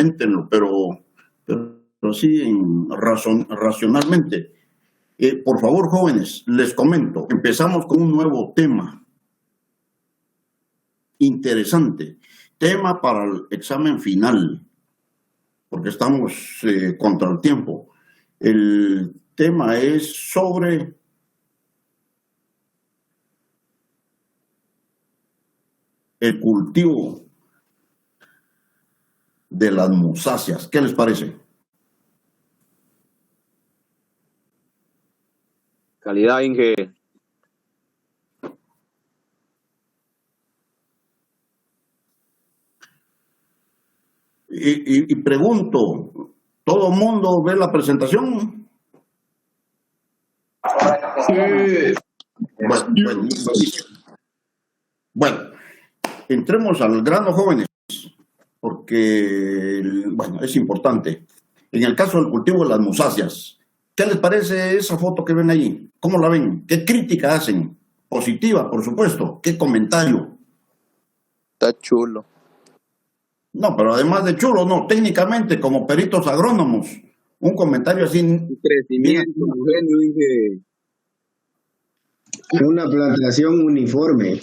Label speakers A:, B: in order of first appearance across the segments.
A: coméntenlo, pero sí racionalmente. Por favor, jóvenes, les comento, empezamos con un nuevo tema interesante, tema para el examen final, porque estamos contra el tiempo. El tema es sobre el cultivo de las musáceas. ¿Qué les parece?
B: Calidad, Inge.
A: Y pregunto, ¿todo el mundo ve la presentación?
C: Sí.
A: Bueno, entremos al grano, jóvenes, porque, bueno, es importante. En el caso del cultivo de las musáceas, ¿qué les parece esa foto que ven allí? ¿Cómo la ven? ¿Qué crítica hacen? Positiva, por supuesto. ¿Qué comentario?
D: Está chulo.
A: No, pero además de chulo, no, técnicamente, como peritos agrónomos, un comentario así.
B: Crecimiento, Inge.
C: Una plantación uniforme.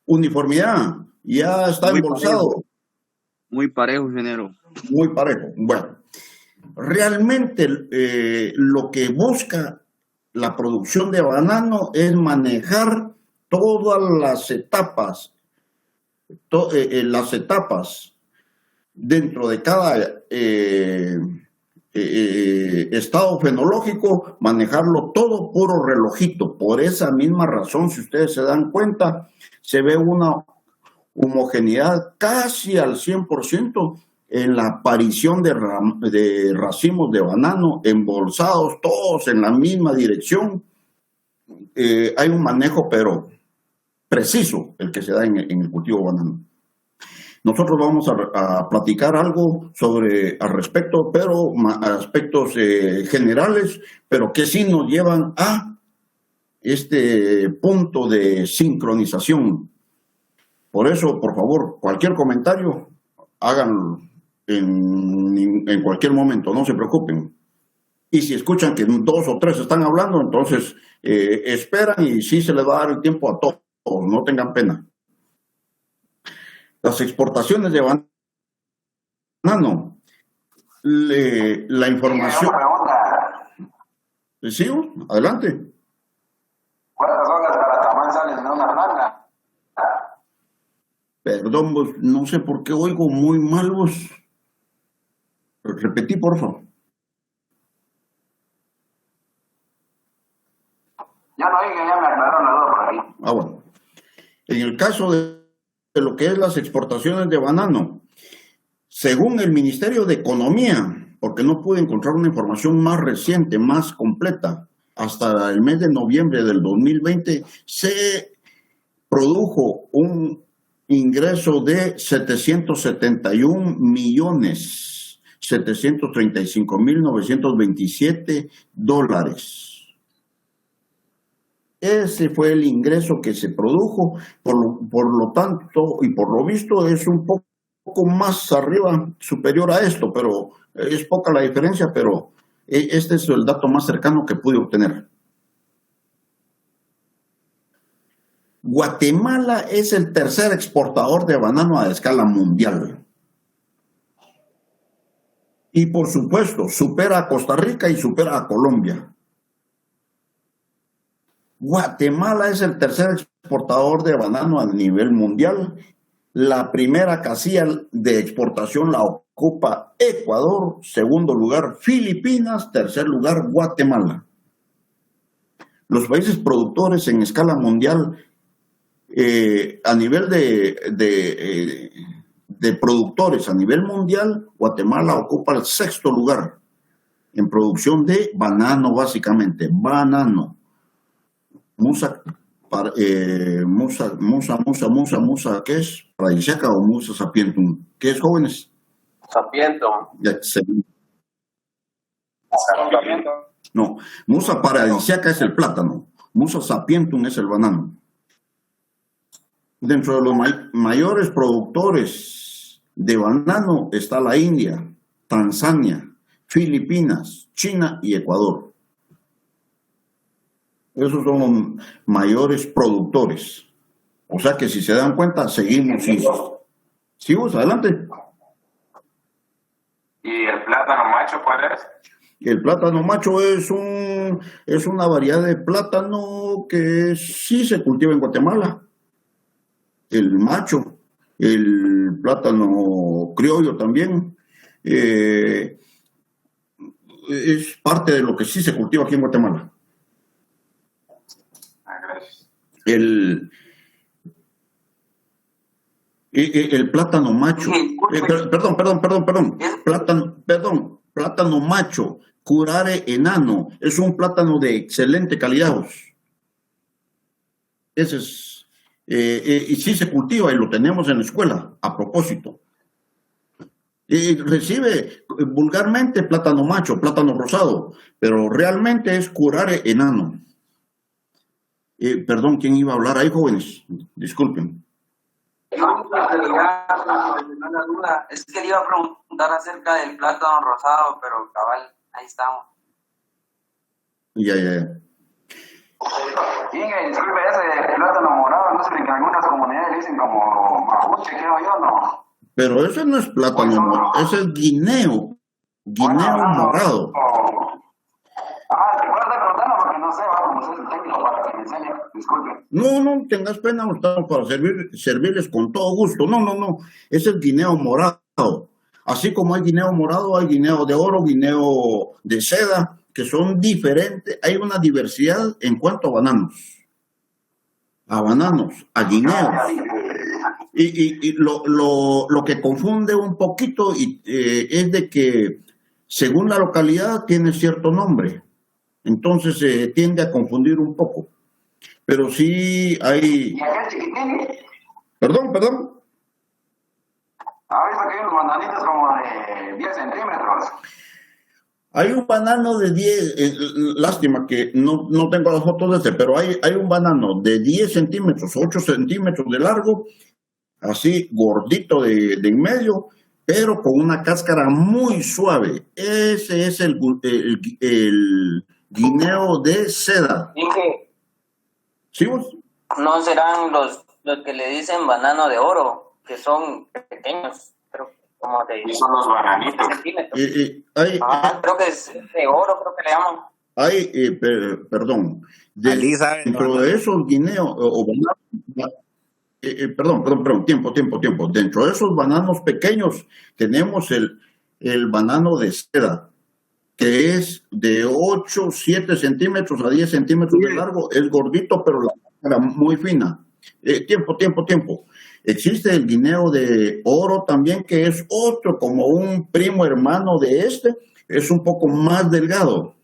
A: Uniformidad, ya está
B: Muy
A: embolsado.
B: parejo. Muy parejo, ingeniero.
A: Muy parejo. Bueno, realmente lo que busca la producción de banano es manejar todas las etapas, dentro de cada estado fenológico, manejarlo todo puro relojito. Por esa misma razón, si ustedes se dan cuenta, se ve una homogeneidad casi al 100% en la aparición de racimos de banano embolsados, todos en la misma dirección. Hay un manejo, pero preciso, el que se da en el cultivo de banano. Nosotros vamos a platicar algo al respecto, pero aspectos generales, pero que sí nos llevan a este punto de sincronización. Por eso, por favor, cualquier comentario, háganlo en cualquier momento, no se preocupen. Y si escuchan que 2 o 3 están hablando, entonces esperan y sí se les va a dar el tiempo a todos, no tengan pena. Las exportaciones de banano, la información. ¿Sí? Adelante.
E: ¿Cuántas horas para Tamán salen de una planta?
A: Perdón, vos, no sé por qué oigo muy mal vos. Repetí, por favor.
E: Ya no hay, que ya me aclararon la duda por aquí.
A: Bueno. En el caso de lo que es las exportaciones de banano, según el Ministerio de Economía, porque no pude encontrar una información más reciente, más completa, hasta el mes de noviembre del 2020, se produjo un ingreso de 771.735.927 dólares. Ese fue el ingreso que se produjo, por lo tanto, y por lo visto es un poco más arriba, superior a esto, pero es poca la diferencia, pero este es el dato más cercano que pude obtener. Guatemala es el tercer exportador de banano a escala mundial. Y por supuesto, supera a Costa Rica y supera a Colombia. Guatemala es el tercer exportador de banano a nivel mundial. La primera casilla de exportación la ocupa Ecuador, segundo lugar Filipinas, tercer lugar Guatemala. Los países productores en escala mundial, a nivel de productores a nivel mundial, Guatemala ocupa el sexto lugar en producción de banano, básicamente, banano. Musa, ¿qué es? Paradisíaca o Musa sapientum. ¿Qué es, jóvenes?
E: Sapientum.
A: No, Musa paradisíaca es el plátano. Musa sapientum es el banano. Dentro de los mayores productores de banano está la India, Tanzania, Filipinas, China y Ecuador. Esos son los mayores productores. O sea que si se dan cuenta, seguimos. Sigamos adelante.
E: ¿Y el plátano macho cuál es?
A: El plátano macho es una variedad de plátano que sí se cultiva en Guatemala. El macho, el plátano criollo también, es parte de lo que sí se cultiva aquí en Guatemala.
E: Gracias.
A: El plátano macho, plátano macho, curare enano, es un plátano de excelente calidad. Ese es, y sí se cultiva y lo tenemos en la escuela, a propósito. Recibe vulgarmente plátano macho, plátano rosado, pero realmente es curare enano. Perdón, ¿quién iba a hablar ahí, jóvenes? Disculpen.
F: Una duda, es que le iba a preguntar acerca del plátano rosado, pero cabal, ahí estamos.
A: Ya.
E: Inge, disculpe, ese plátano morado, no sé, que en algunas comunidades dicen como mapuche, creo yo, ¿no?
A: Pero ese no es plátano morado, ese es guineo morado.
E: Te puedo estar contando porque no sé, vamos a hacer el técnico para que me enseñe, disculpe.
A: No tengas pena, estamos para servirles con todo gusto. No, ese es guineo morado. Así como hay guineo morado, hay guineo de oro, guineo de seda, que son diferentes. Hay una diversidad en cuanto a bananos, a guineos. Y lo que confunde un poquito es de que según la localidad tiene cierto nombre. Entonces se tiende a confundir un poco. Pero sí hay...
E: ¿Y aquel chiquitín?
A: Perdón.
E: Ahorita que hay unos bananitos como de 10 centímetros.
A: Hay un banano de 10, lástima que no tengo las fotos de este, pero hay un banano de 10 centímetros, 8 centímetros de largo, así gordito de en medio, pero con una cáscara muy suave. Ese es el guineo de seda.
F: Dije,
A: ¿Sí vos?
F: no serán los que le dicen banano de oro, que son pequeños, pero como de
E: Y son los bananitos.
F: centímetros. Creo que es de oro, creo que le llaman.
A: Perdón,
D: Ali sabe,
A: dentro de esos guineos, perdón, tiempo. Dentro de esos bananos pequeños tenemos el banano de seda, que es de 8, 7 centímetros a 10 centímetros de largo, es gordito, pero la cara muy fina. Tiempo. Existe el guineo de oro también, que es otro, como un primo hermano de este, es un poco más delgado.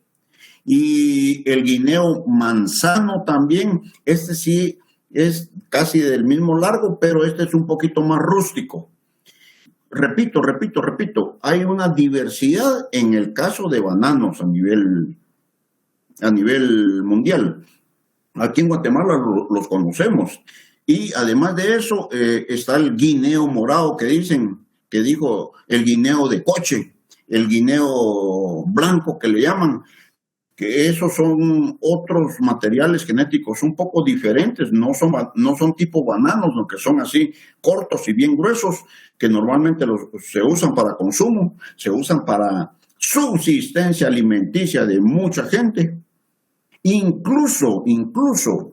A: Y el guineo manzano también, este sí es casi del mismo largo, pero este es un poquito más rústico. Repito, hay una diversidad en el caso de bananos a nivel mundial. Aquí en Guatemala los conocemos. Y además de eso está el guineo morado que dijo el guineo de coche, el guineo blanco que le llaman, que esos son otros materiales genéticos un poco diferentes, no son tipo bananos, sino que son así cortos y bien gruesos, que normalmente se usan para consumo, se usan para subsistencia alimenticia de mucha gente. Incluso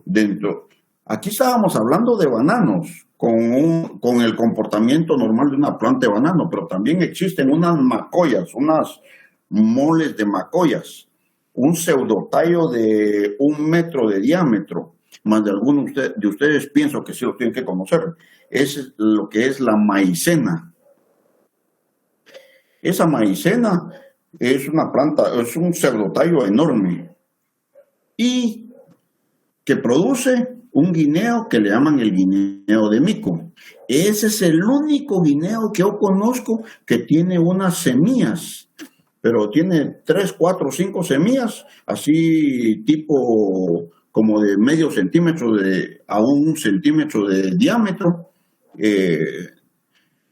A: dentro, aquí estábamos hablando de bananos, con el comportamiento normal de una planta de banano, pero también existen unas macoyas, unas moles de macoyas, un pseudotallo de 1 metro de diámetro, más de algunos de ustedes pienso que sí lo tienen que conocer, es lo que es la maicena. Esa maicena es una planta, es un pseudotallo enorme y que produce un guineo que le llaman el guineo de mico. Ese es el único guineo que yo conozco que tiene unas semillas, pero tiene 3, 4, 5 semillas, así tipo como de medio centímetro a 1 centímetro de diámetro.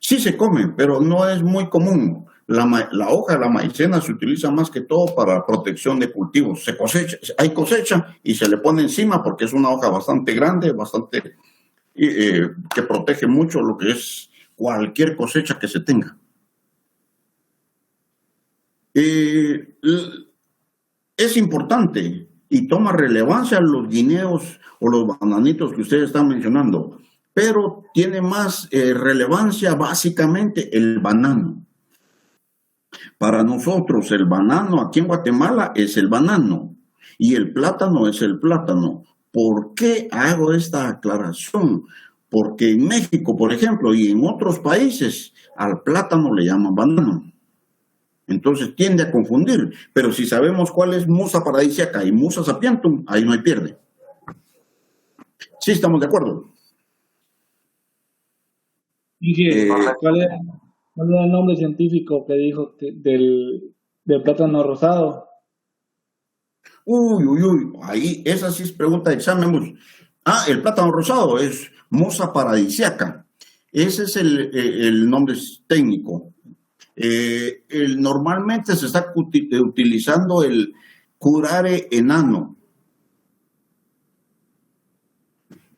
A: Sí se come, pero no es muy común. La hoja de la maicena se utiliza más que todo para protección de cultivos. Se cosecha, hay cosecha y se le pone encima porque es una hoja bastante grande, bastante que protege mucho lo que es cualquier cosecha que se tenga. Es importante y toma relevancia los guineos o los bananitos que ustedes están mencionando, pero tiene más relevancia básicamente el banano. Para nosotros el banano aquí en Guatemala es el banano y el plátano es el plátano. ¿Por qué hago esta aclaración? Porque en México, por ejemplo, y en otros países, al plátano le llaman banano. Entonces tiende a confundir, pero si sabemos cuál es Musa paradisiaca y Musa sapientum, ahí no hay pierde. Sí, estamos de acuerdo.
G: Dije, ¿cuál era el nombre científico que dijo del plátano rosado?
A: Uy, ahí, esa sí es pregunta de examen. El plátano rosado es Musa paradisiaca. Ese es el nombre técnico. Normalmente se está utilizando el curare enano.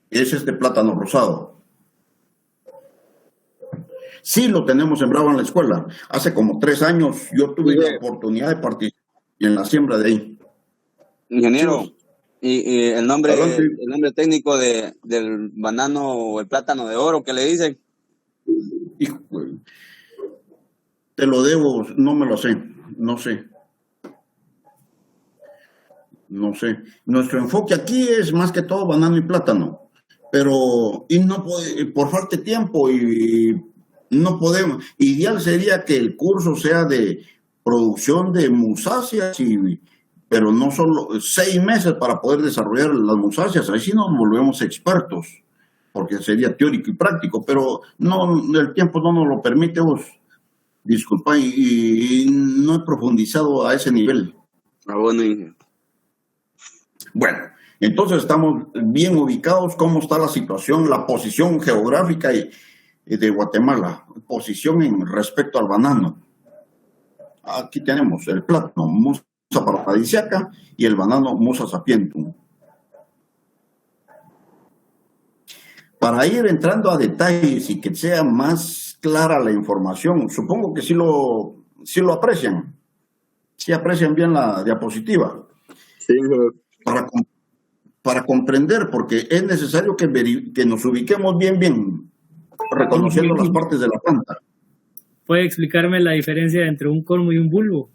A: Es este plátano rosado. Sí lo tenemos sembrado en la escuela. Hace como 3 años yo tuve la oportunidad de participar en la siembra de ahí.
B: Ingeniero,
A: Sí.
B: y el nombre
A: Adelante.
B: el nombre técnico del banano o el plátano de oro, ¿qué le dicen?
A: Hijo, te lo debo, no me lo sé, no sé. Nuestro enfoque aquí es más que todo banano y plátano, pero por falta de tiempo y no podemos. Ideal sería que el curso sea de producción de musáceas, pero no solo 6 meses para poder desarrollar las musáceas. Ahí sí nos volvemos expertos, porque sería teórico y práctico, pero no, el tiempo no nos lo permite. Disculpa, y no he profundizado a ese nivel.
B: Bueno, ingeniero.
A: Bueno, entonces estamos bien ubicados. ¿Cómo está la situación, la posición geográfica de Guatemala? Posición en respecto al banano. Aquí tenemos el plátano Musa paradisiaca y el banano Musa sapientum. Para ir entrando a detalles y que sea más clara la información, supongo que sí lo aprecian. Sí aprecian bien la diapositiva.
B: Sí,
A: para comprender, porque es necesario que nos ubiquemos bien, reconociendo las partes de la planta.
H: ¿Puede explicarme la diferencia entre un cormo y un bulbo?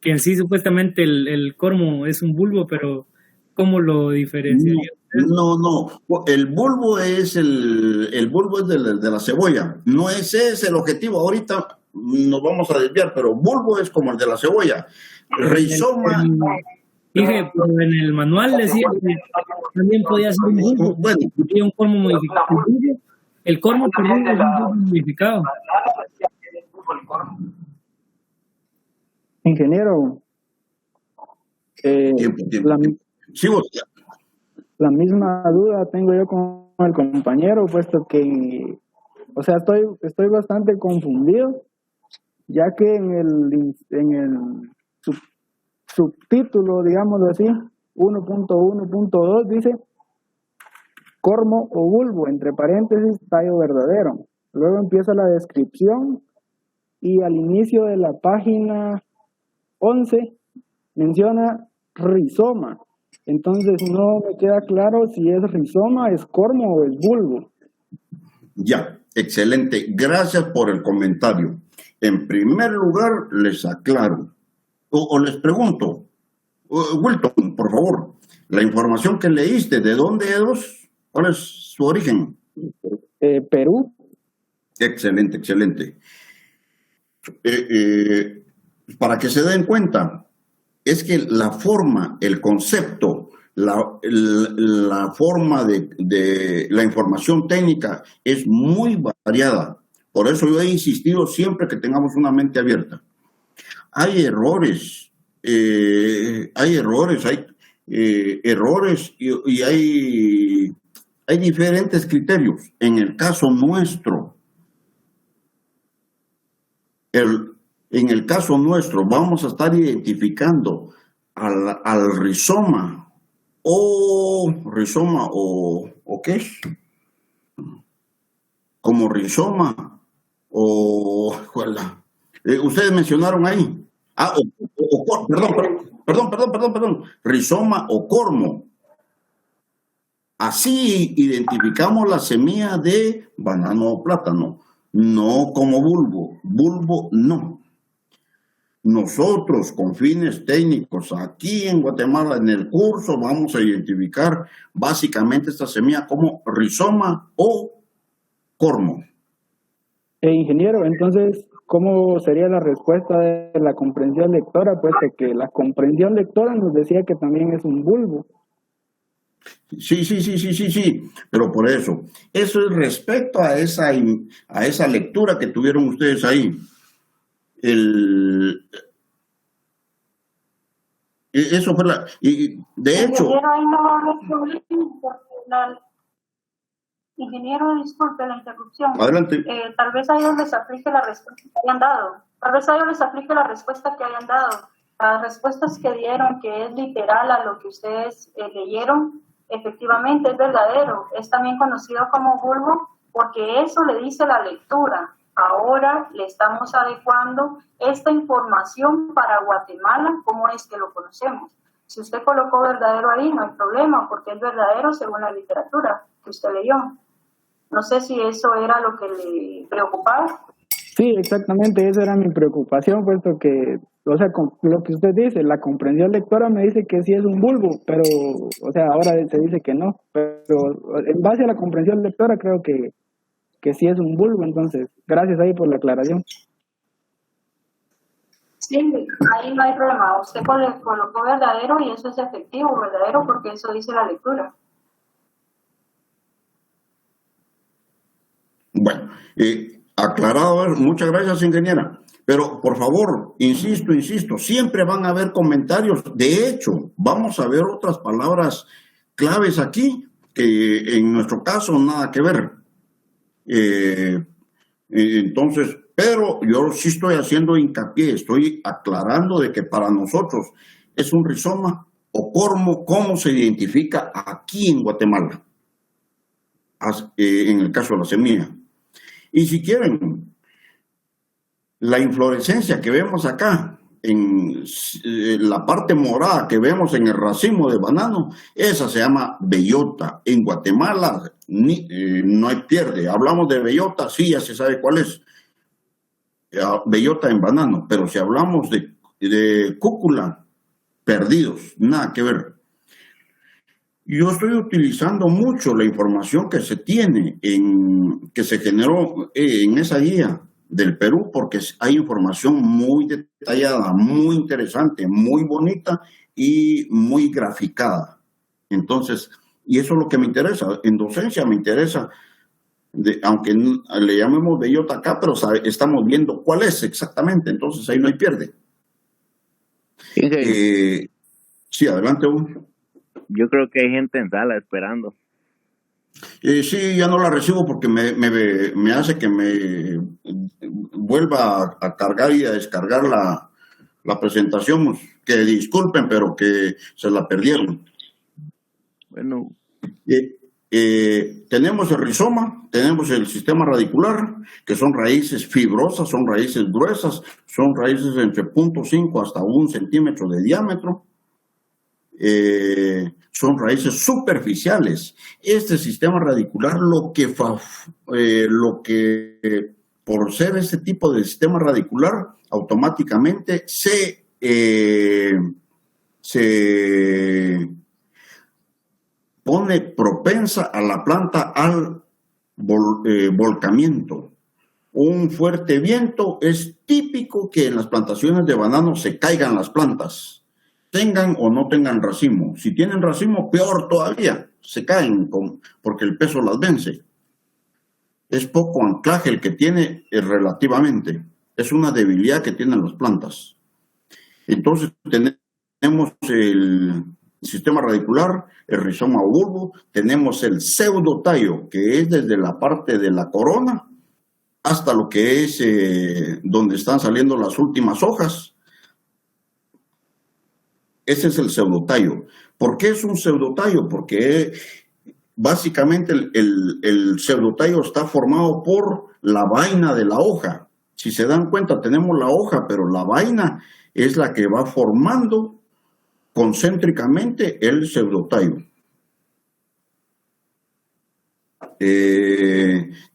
H: Que en sí supuestamente el cormo es un bulbo, pero ¿cómo lo diferenciaría?
A: No. El bulbo es el bulbo es de la cebolla. No ese es el objetivo. Ahorita nos vamos a desviar, pero bulbo es como el de la cebolla. Rizoma.
H: Dije, pero en el manual decía que también podía ser un bulbo.
A: Bueno,
H: un cormo modificado. El cormo, perdón, es un bulbo modificado.
I: Ingeniero,
A: tiempo. Sí,
I: la misma duda tengo yo con el compañero, puesto que, o sea, estoy bastante confundido, ya que en el subtítulo, digámoslo así, 1.1.2 dice cormo o bulbo, entre paréntesis, tallo verdadero. Luego empieza la descripción y al inicio de la página 11 menciona rizoma. Entonces no me queda claro si es rizoma, es cormo o es bulbo.
A: Ya, excelente. Gracias por el comentario. En primer lugar, les aclaro, o les pregunto, Wilton, por favor, la información que leíste, ¿de dónde es? ¿Cuál es su origen?
I: Perú.
A: Excelente. Para que se den cuenta, es que la forma, el concepto, la forma de la información técnica es muy variada. Por eso yo he insistido siempre que tengamos una mente abierta. Hay errores y hay diferentes criterios. En el caso nuestro, En el caso nuestro, vamos a estar identificando al rizoma o ¿qué es? Como rizoma o ustedes mencionaron ahí. Perdón, rizoma o cormo. Así identificamos la semilla de banano o plátano, no como bulbo no. Nosotros con fines técnicos aquí en Guatemala en el curso vamos a identificar básicamente esta semilla como rizoma o cormo.
I: Ingeniero, entonces, ¿cómo sería la respuesta de la comprensión lectora? Pues de que la comprensión lectora nos decía que también es un bulbo.
A: Sí, pero por eso es respecto a esa lectura que tuvieron ustedes ahí. Eso fue y de hecho...
J: Ingeniero, disculpe la interrupción.
A: Adelante.
J: Tal vez a ellos les aplique la respuesta que hayan dado. Las respuestas que dieron, que es literal a lo que ustedes leyeron, efectivamente es verdadero. Es también conocido como bulbo porque eso le dice la lectura. Ahora le estamos adecuando esta información para Guatemala, como es que lo conocemos. Si usted colocó verdadero ahí, no hay problema, porque es verdadero según la literatura que usted leyó. No sé si eso era lo que le preocupaba.
I: Sí, exactamente, esa era mi preocupación, puesto que, o sea, con lo que usted dice, la comprensión lectora me dice que sí es un bulbo, pero, o sea, ahora se dice que no, pero en base a la comprensión lectora creo que sí es un bulbo, entonces, gracias ahí por la aclaración.
J: Sí, ahí no hay problema, usted colocó verdadero y eso es efectivo, verdadero, porque eso dice la lectura.
A: Bueno, aclarado, muchas gracias, ingeniera. Pero, por favor, insisto, siempre van a haber comentarios. De hecho, vamos a ver otras palabras claves aquí que en nuestro caso nada que ver. Entonces, pero yo sí estoy haciendo hincapié, estoy aclarando de que para nosotros es un rizoma o cormo, cómo se identifica aquí en Guatemala, en el caso de la semilla. Y si quieren, la inflorescencia que vemos acá, en la parte morada que vemos en el racimo de banano, esa se llama bellota. En Guatemala no hay pierde. Hablamos de bellota, sí, ya se sabe cuál es. Bellota en banano, pero si hablamos de cúcula, perdidos, nada que ver. Yo estoy utilizando mucho la información que se tiene, que se generó en esa guía del Perú, porque hay información muy detallada, muy interesante, muy bonita y muy graficada. Entonces, y eso es lo que me interesa. En docencia me interesa, aunque le llamemos bellota acá, pero estamos viendo cuál es exactamente, entonces ahí no hay pierde. Sí, adelante.
K: Yo creo que hay gente en sala esperando.
A: Sí, ya no la recibo porque me hace que me vuelva a cargar y a descargar la presentación. Que disculpen, pero que se la perdieron.
K: Bueno.
A: Tenemos el rizoma, tenemos el sistema radicular, que son raíces fibrosas, son raíces gruesas, son raíces entre 0.5 hasta 1 centímetro de diámetro. Son raíces superficiales. Este sistema radicular, por ser este tipo de sistema radicular, automáticamente se pone propensa a la planta al volcamiento. Un fuerte viento es típico que en las plantaciones de banano se caigan las plantas, tengan o no tengan racimo. Si tienen racimo, peor todavía, se caen porque el peso las vence. Es poco anclaje el que tiene relativamente. Es una debilidad que tienen las plantas. Entonces tenemos el sistema radicular, el rizoma o bulbo, tenemos el pseudotallo, que es desde la parte de la corona hasta lo que es donde están saliendo las últimas hojas. Ese es el pseudotallo. ¿Por qué es un pseudotallo? Porque básicamente el pseudotallo está formado por la vaina de la hoja. Si se dan cuenta, tenemos la hoja, pero la vaina es la que va formando concéntricamente el pseudotallo.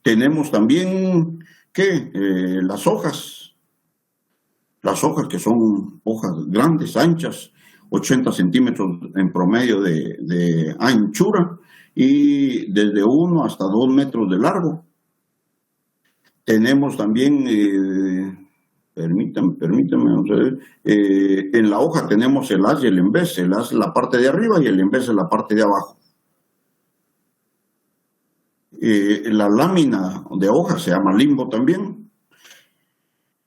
A: Tenemos también las hojas que son hojas grandes, anchas, 80 centímetros en promedio de anchura y desde 1 hasta 2 metros de largo. Tenemos también, permítanme, en la hoja tenemos el haz y el embés. El haz es la parte de arriba y el embés es la parte de abajo. La lámina de hoja se llama limbo también.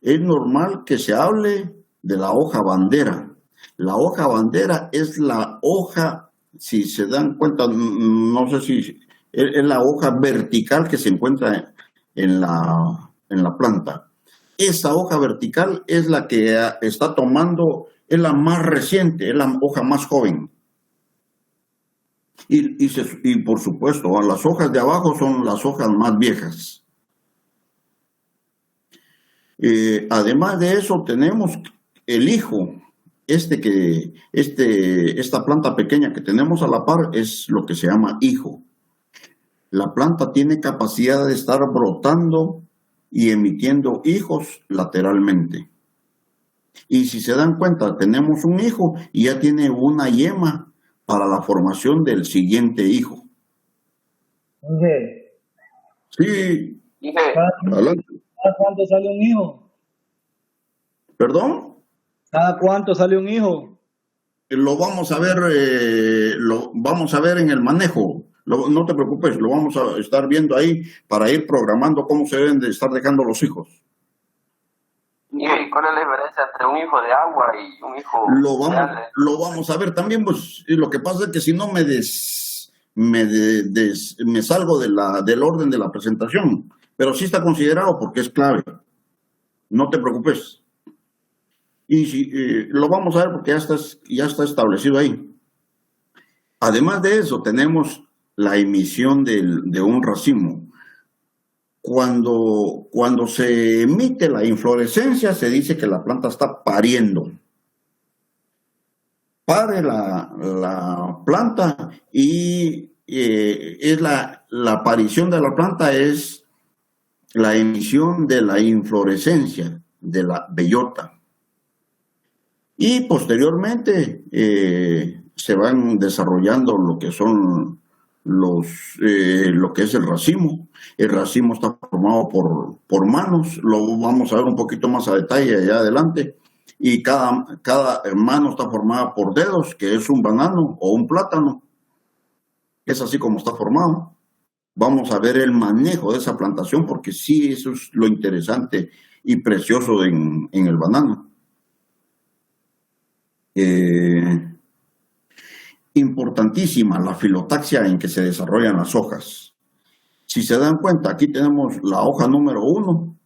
A: Es normal que se hable de la hoja bandera. La hoja bandera es la hoja, si se dan cuenta, no sé si es la hoja vertical que se encuentra en la planta. Esa hoja vertical es la que está tomando, es la más reciente, es la hoja más joven. Y por supuesto, las hojas de abajo son las hojas más viejas. Además de eso, tenemos el hijo. Esta planta pequeña que tenemos a la par es lo que se llama hijo. La planta tiene capacidad de estar brotando y emitiendo hijos lateralmente. Y si se dan cuenta, tenemos un hijo y ya tiene una yema para la formación del siguiente hijo. Sí. Adelante.
G: ¿Cada cuánto sale un hijo?
A: ¿Perdón?
G: ¿Cada cuánto sale un hijo?
A: Lo vamos a ver en el manejo. No te preocupes, lo vamos a estar viendo ahí para ir programando cómo se deben de estar dejando los hijos.
F: ¿Y cuál es la diferencia entre un hijo de agua y un hijo
A: lo vamos a ver también, pues lo que pasa es que si no me salgo del orden de la presentación, pero sí está considerado porque es clave. No te preocupes. Y lo vamos a ver porque ya está establecido ahí. Además de eso, tenemos la emisión de un racimo. Cuando se emite la inflorescencia, se dice que la planta está pariendo. Pare la planta y la aparición de la planta es la emisión de la inflorescencia, de la bellota. Y posteriormente se van desarrollando lo que son lo que es el racimo. El racimo está formado por manos, lo vamos a ver un poquito más a detalle allá adelante, y cada mano está formada por dedos, que es un banano o un plátano. Es así como está formado. Vamos a ver el manejo de esa plantación, porque sí, eso es lo interesante y precioso en el banano. Importantísima la filotaxia en que se desarrollan las hojas. Si se dan cuenta, aquí tenemos la hoja número 1.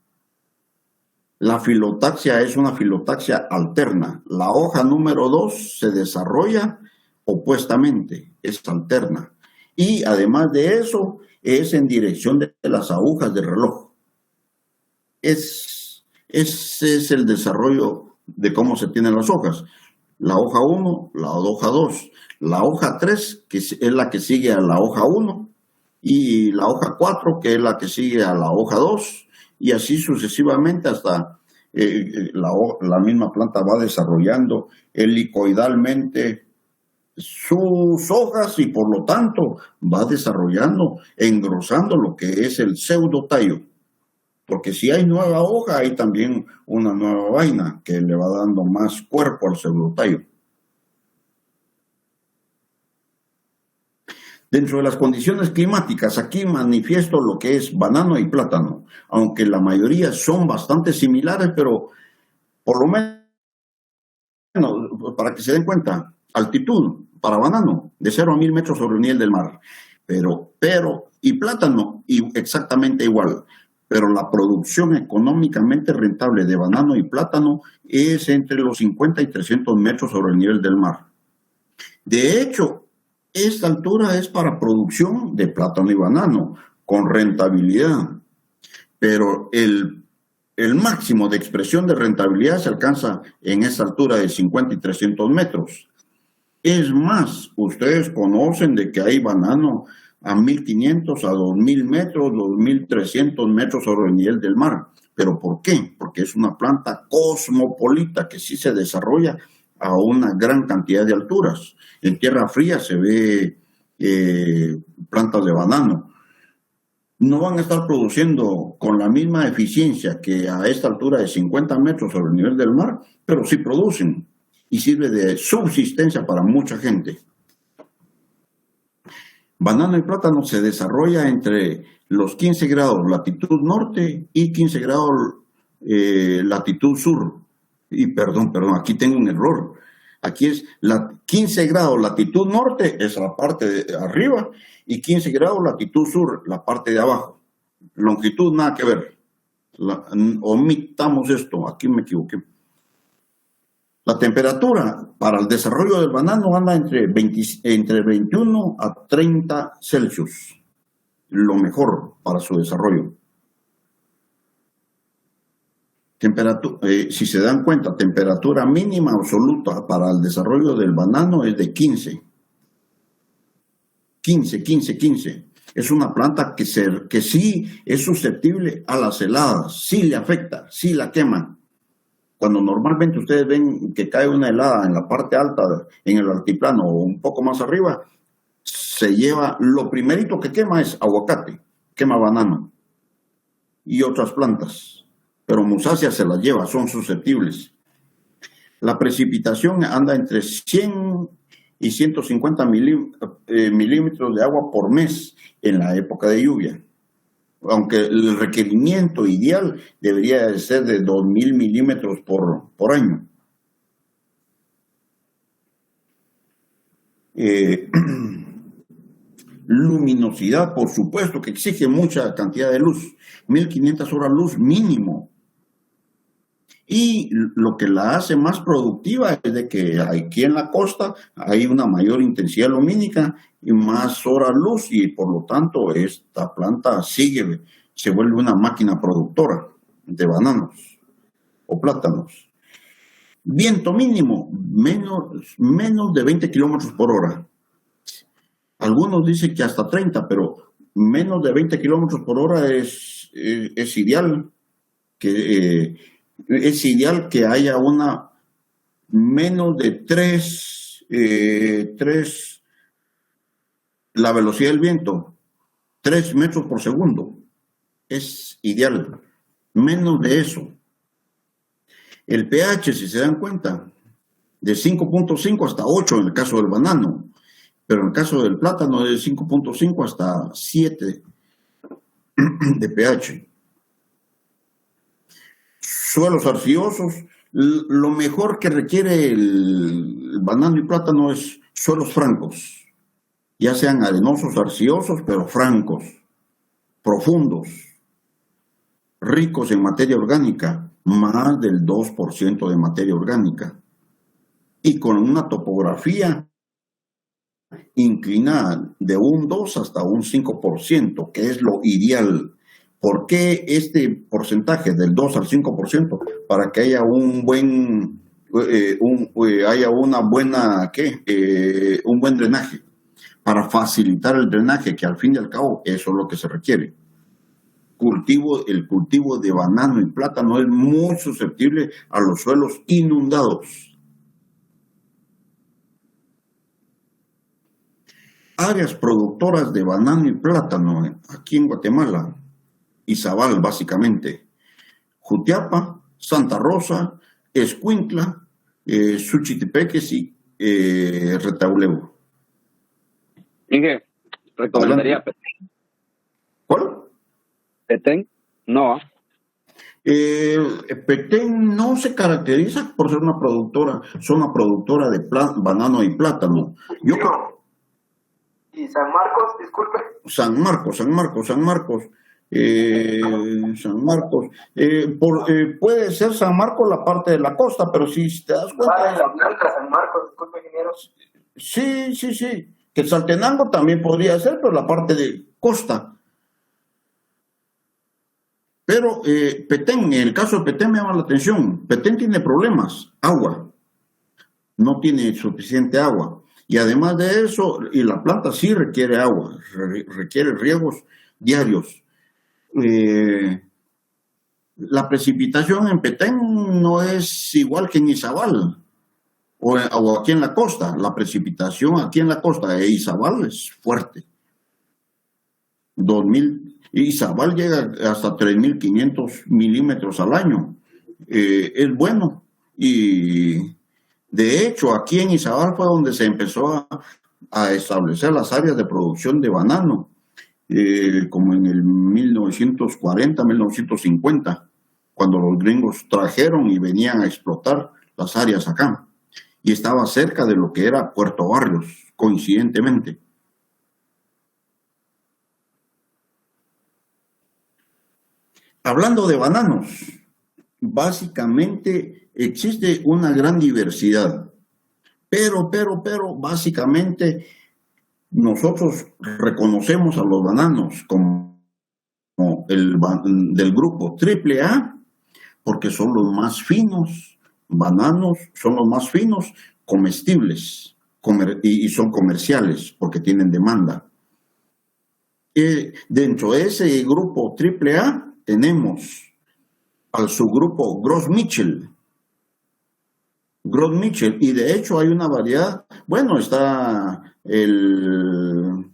A: La filotaxia es una filotaxia alterna. La hoja número 2 se desarrolla opuestamente, es alterna. Y además de eso, es en dirección de las agujas del reloj. Ese es el desarrollo de cómo se tienen las hojas. La hoja 1, la hoja 2, la hoja 3, que es la que sigue a la hoja 1, y la hoja 4, que es la que sigue a la hoja 2, y así sucesivamente hasta la misma planta va desarrollando helicoidalmente sus hojas y por lo tanto va desarrollando, engrosando lo que es el pseudotallo. Porque si hay nueva hoja, hay también una nueva vaina que le va dando más cuerpo al pseudotallo. Dentro de las condiciones climáticas, aquí manifiesto lo que es banano y plátano, aunque la mayoría son bastante similares, pero por lo menos, para que se den cuenta, altitud para banano de 0 a 1000 metros sobre el nivel del mar, pero y plátano exactamente igual. pero la producción económicamente rentable de banano y plátano es entre los 50 y 300 metros sobre el nivel del mar. De hecho, esta altura es para producción de plátano y banano, con rentabilidad, pero el máximo de expresión de rentabilidad se alcanza en esa altura de 50 y 300 metros. Es más, ustedes conocen de que hay banano a 1.500, a 2.000 metros, 2.300 metros sobre el nivel del mar. ¿Pero por qué? Porque es una planta cosmopolita que sí se desarrolla a una gran cantidad de alturas. En tierra fría se ve plantas de banano. No van a estar produciendo con la misma eficiencia que a esta altura de 50 metros sobre el nivel del mar, pero sí producen y sirve de subsistencia para mucha gente. Banano y plátano se desarrolla entre los 15 grados latitud norte y 15 grados latitud sur. Y perdón, aquí tengo un error. Aquí es 15 grados latitud norte, es la parte de arriba, y 15 grados latitud sur, la parte de abajo. Longitud, nada que ver. Omitamos esto, aquí me equivoqué. La temperatura para el desarrollo del banano anda entre 21 a 30 Celsius, lo mejor para su desarrollo. Si se dan cuenta, temperatura mínima absoluta para el desarrollo del banano es de 15. 15. Es una planta que sí es susceptible a las heladas, sí le afecta, sí la queman. Cuando normalmente ustedes ven que cae una helada en la parte alta, en el altiplano o un poco más arriba, se lleva, lo primerito que quema es aguacate, quema banano y otras plantas. Pero musáceas se las lleva, son susceptibles. La precipitación anda entre 100 y 150 milímetros de agua por mes en la época de lluvia, aunque el requerimiento ideal debería de ser de 2.000 milímetros por año. Luminosidad, por supuesto, que exige mucha cantidad de luz, 1.500 horas luz mínimo. Y lo que la hace más productiva es de que aquí en la costa hay una mayor intensidad lumínica y más horas luz, y por lo tanto esta planta se vuelve una máquina productora de bananos o plátanos. Viento mínimo, menos de 20 kilómetros por hora. Algunos dicen que hasta 30, pero menos de 20 kilómetros por hora es ideal. Es ideal que haya una menos de 3, la velocidad del viento, 3 metros por segundo. Es ideal. Menos de eso. El pH, si se dan cuenta, de 5.5 hasta 8 en el caso del banano, pero en el caso del plátano de 5.5 hasta 7 de pH. Suelos arcillosos, lo mejor que requiere el banano y plátano es suelos francos, ya sean arenosos, arcillosos, pero francos, profundos, ricos en materia orgánica, más del 2% de materia orgánica, y con una topografía inclinada de un 2 hasta un 5%, que es lo ideal. ¿Por qué este porcentaje del 2 al 5%? Para que haya un buen drenaje, para facilitar el drenaje, que al fin y al cabo eso es lo que se requiere. El cultivo de banano y plátano es muy susceptible a los suelos inundados. Áreas productoras de banano y plátano aquí en Guatemala: Izabal, básicamente, Jutiapa, Santa Rosa, Escuintla, Suchitepeques y Retauleu.
B: Inge, recomendaría Petén.
A: ¿Cuál?
B: Petén, no.
A: Petén no se caracteriza por ser una productora de banano y plátano. Yo creo.
E: ¿Y San Marcos, disculpe?
A: San Marcos. San Marcos. Puede ser San Marcos la parte de la costa, pero si te das cuenta...
E: La Blanca, San Marcos, disculpe, ingeniero.
A: Sí. Quetzaltenango también podría ser, pero la parte de costa. Pero Petén, en el caso de Petén me llama la atención. Petén tiene problemas, agua. No tiene suficiente agua. Y además de eso, y la planta sí requiere agua, requiere riegos diarios. La precipitación en Petén no es igual que en Izabal o aquí en la costa. La precipitación aquí en la costa de Izabal es fuerte. 2000, Izabal llega hasta 3.500 milímetros al año. Es bueno. Y de hecho, aquí en Izabal fue donde se empezó a establecer las áreas de producción de banano. Como en el 1940, 1950, cuando los gringos trajeron y venían a explotar las áreas acá. Y estaba cerca de lo que era Puerto Barrios, coincidentemente. Hablando de bananos, básicamente existe una gran diversidad, pero básicamente nosotros reconocemos a los bananos como del grupo AAA porque son los más finos, bananos son los más finos, comestibles y son comerciales porque tienen demanda. Dentro de ese grupo AAA tenemos al subgrupo Gros Michel, y de hecho hay una variedad. Bueno, está el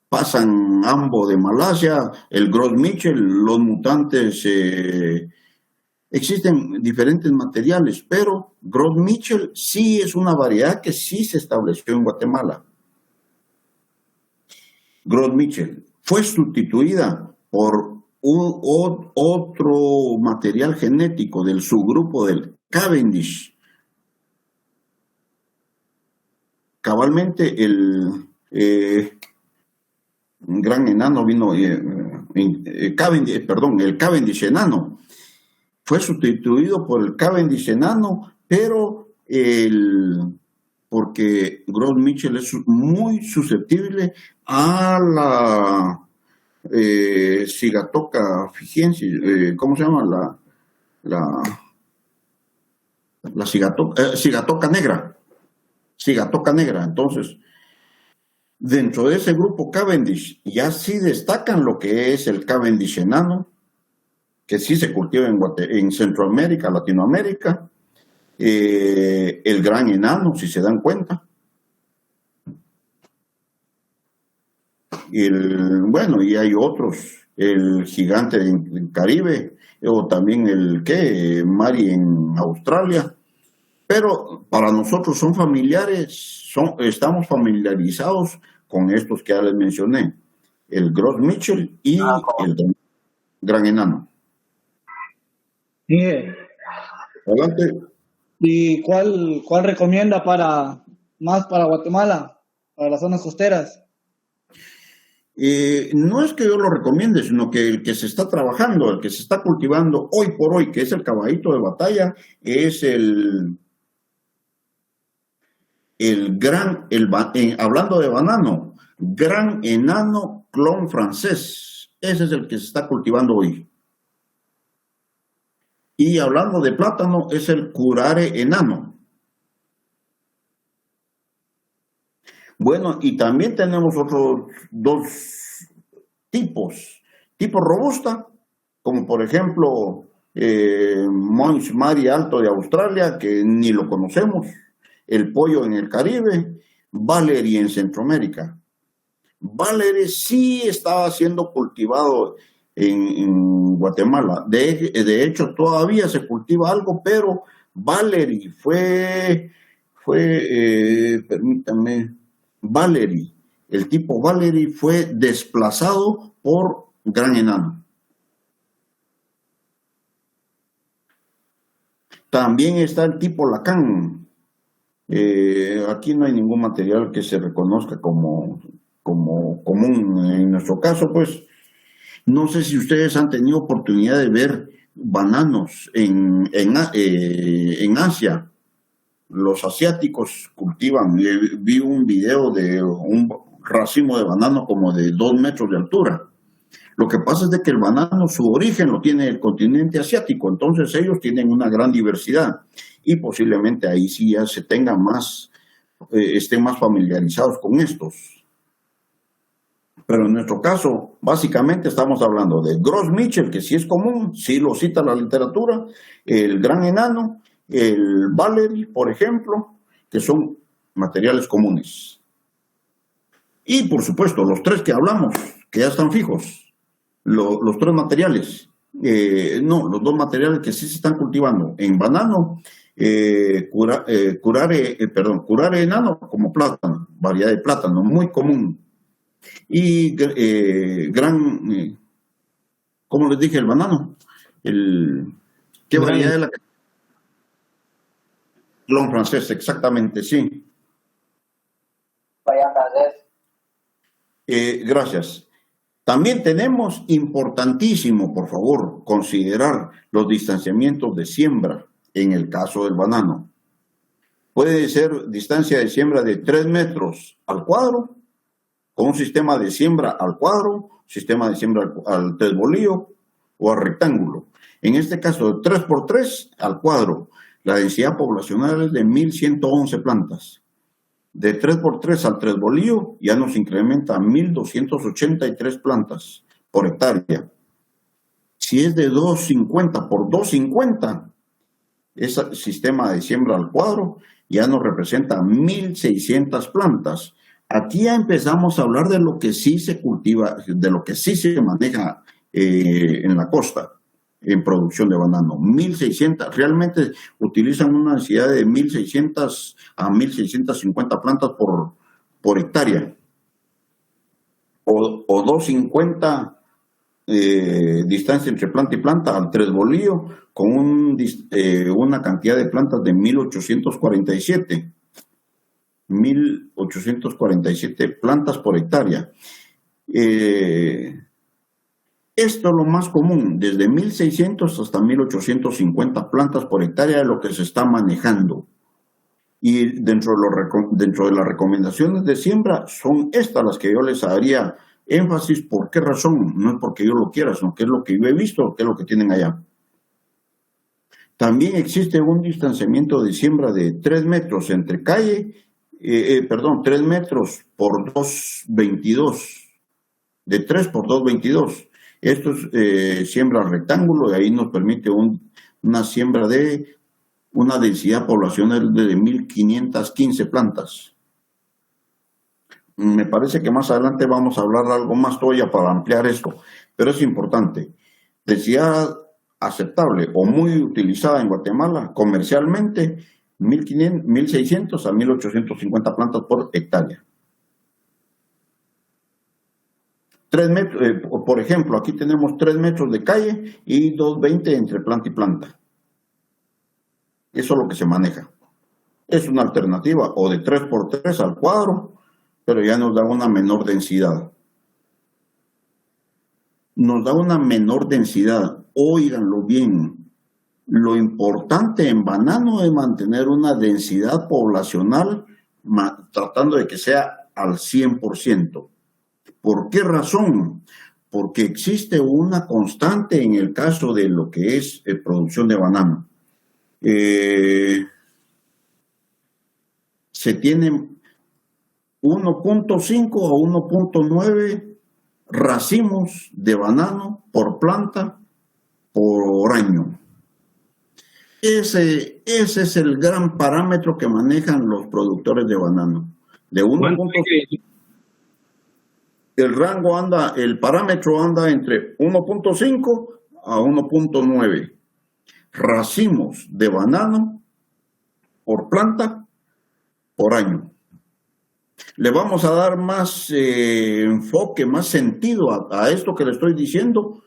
A: Pasan Ambo de Malasia, el Gros Michel, los mutantes. Existen diferentes materiales, pero Gros Michel sí es una variedad que sí se estableció en Guatemala. Gros Michel fue sustituida por otro material genético del subgrupo del Cavendish. Cabalmente el gran enano vino, el Cavendish enano fue sustituido por el Cavendish enano, pero porque Gros Michel es muy susceptible a la Sigatoka fijiensis, ¿cómo se llama? La Sigatoka negra. Sigatoka negra. Entonces, dentro de ese grupo Cavendish, ya sí destacan lo que es el Cavendish enano, que sí se cultiva en Centroamérica, Latinoamérica, el gran enano, si se dan cuenta. Bueno, y hay otros, el gigante en Caribe, o también el Mari en Australia, pero para nosotros son familiares, estamos familiarizados con estos que ya les mencioné, el Gros Michel y el gran enano.
G: Miguel,
A: Adelante.
G: ¿y cuál recomienda más para Guatemala, para las zonas costeras?
A: No es que yo lo recomiende, sino que el que se está trabajando, el que se está cultivando hoy por hoy, que es el caballito de batalla, es hablando de banano, gran enano clon francés. Ese es el que se está cultivando hoy. Y hablando de plátano, es el curare enano. Bueno, y también tenemos otros dos tipos. Tipo robusta, como por ejemplo Mons Mari Alto de Australia, que ni lo conocemos, el pollo en el Caribe, Valerie en Centroamérica. Valerie sí estaba siendo cultivado en Guatemala. De hecho, todavía se cultiva algo, pero Valerie Valerie, el tipo Valerie fue desplazado por gran enano. También está el tipo Lacan. Aquí no hay ningún material que se reconozca como común en nuestro caso, pues. No sé si ustedes han tenido oportunidad de ver bananos en Asia. Los asiáticos cultivan. Vi un video de un racimo de banano como de 2 metros de altura. Lo que pasa es de que el banano, su origen lo tiene el continente asiático, entonces ellos tienen una gran diversidad y posiblemente ahí sí ya se tenga más, estén más familiarizados con estos. Pero en nuestro caso, básicamente estamos hablando de Gros Michel, que sí es común, sí lo cita la literatura, el gran enano, el Valery, por ejemplo, que son materiales comunes. Y por supuesto, los 3 que hablamos, que ya están fijos. Los 3 materiales, los 2 materiales que sí se están cultivando en banano, curare enano como plátano, variedad de plátano, muy común. Y ¿cómo les dije? El banano. ¿Qué variedad de la? Clon francés, exactamente, sí.
F: Vaya francés.
A: Gracias. También tenemos, importantísimo, por favor, considerar los distanciamientos de siembra en el caso del banano. Puede ser distancia de siembra de 3 metros al cuadro, con un sistema de siembra al cuadro, sistema de siembra al 3 bolillo o al rectángulo. En este caso, de 3x3 al cuadro, la densidad poblacional es de 1.111 plantas. De 3x3 al 3 bolillo ya nos incrementa a 1.283 plantas por hectárea. Si es de 250 por 250, ese sistema de siembra al cuadro ya nos representa 1.600 plantas. Aquí ya empezamos a hablar de lo que sí se cultiva, de lo que sí se maneja en la costa, en producción de banano. 1.600, realmente utilizan una densidad de 1.600 a 1.650 plantas por hectárea. O 250 distancia entre planta y planta al 3 bolillo, con una cantidad de plantas de 1.847. 1.847 plantas por hectárea. Esto es lo más común, desde 1.600 hasta 1.850 plantas por hectárea de lo que se está manejando. Y dentro de las recomendaciones de siembra son estas las que yo les haría énfasis. ¿Por qué razón? No es porque yo lo quiera, sino que es lo que yo he visto, que es lo que tienen allá. También existe un distanciamiento de siembra de 3 metros entre calle, 3 metros por 2.22, de 3 por 2.22. Esto es siembra rectángulo y ahí nos permite una siembra de una densidad poblacional de 1.515 plantas. Me parece que más adelante vamos a hablar algo más todavía para ampliar esto, pero es importante. Densidad aceptable o muy utilizada en Guatemala comercialmente, 1.600 a 1.850 plantas por hectárea. 3 metros, por ejemplo, aquí tenemos 3 metros de calle y 2.20 entre planta y planta. Eso es lo que se maneja. Es una alternativa o de 3x3 al cuadro, pero ya nos da una menor densidad. Nos da una menor densidad. Óiganlo bien. Lo importante en banano es mantener una densidad poblacional tratando de que sea al 100%. ¿Por qué razón? Porque existe una constante en el caso de lo que es producción de banano. Se tienen 1.5 a 1.9 racimos de banano por planta por año. Ese es el gran parámetro que manejan los productores de banano. De 1.5. El parámetro anda entre 1.5 a 1.9 racimos de banano por planta por año. Le vamos a dar más enfoque, más sentido a esto que le estoy diciendo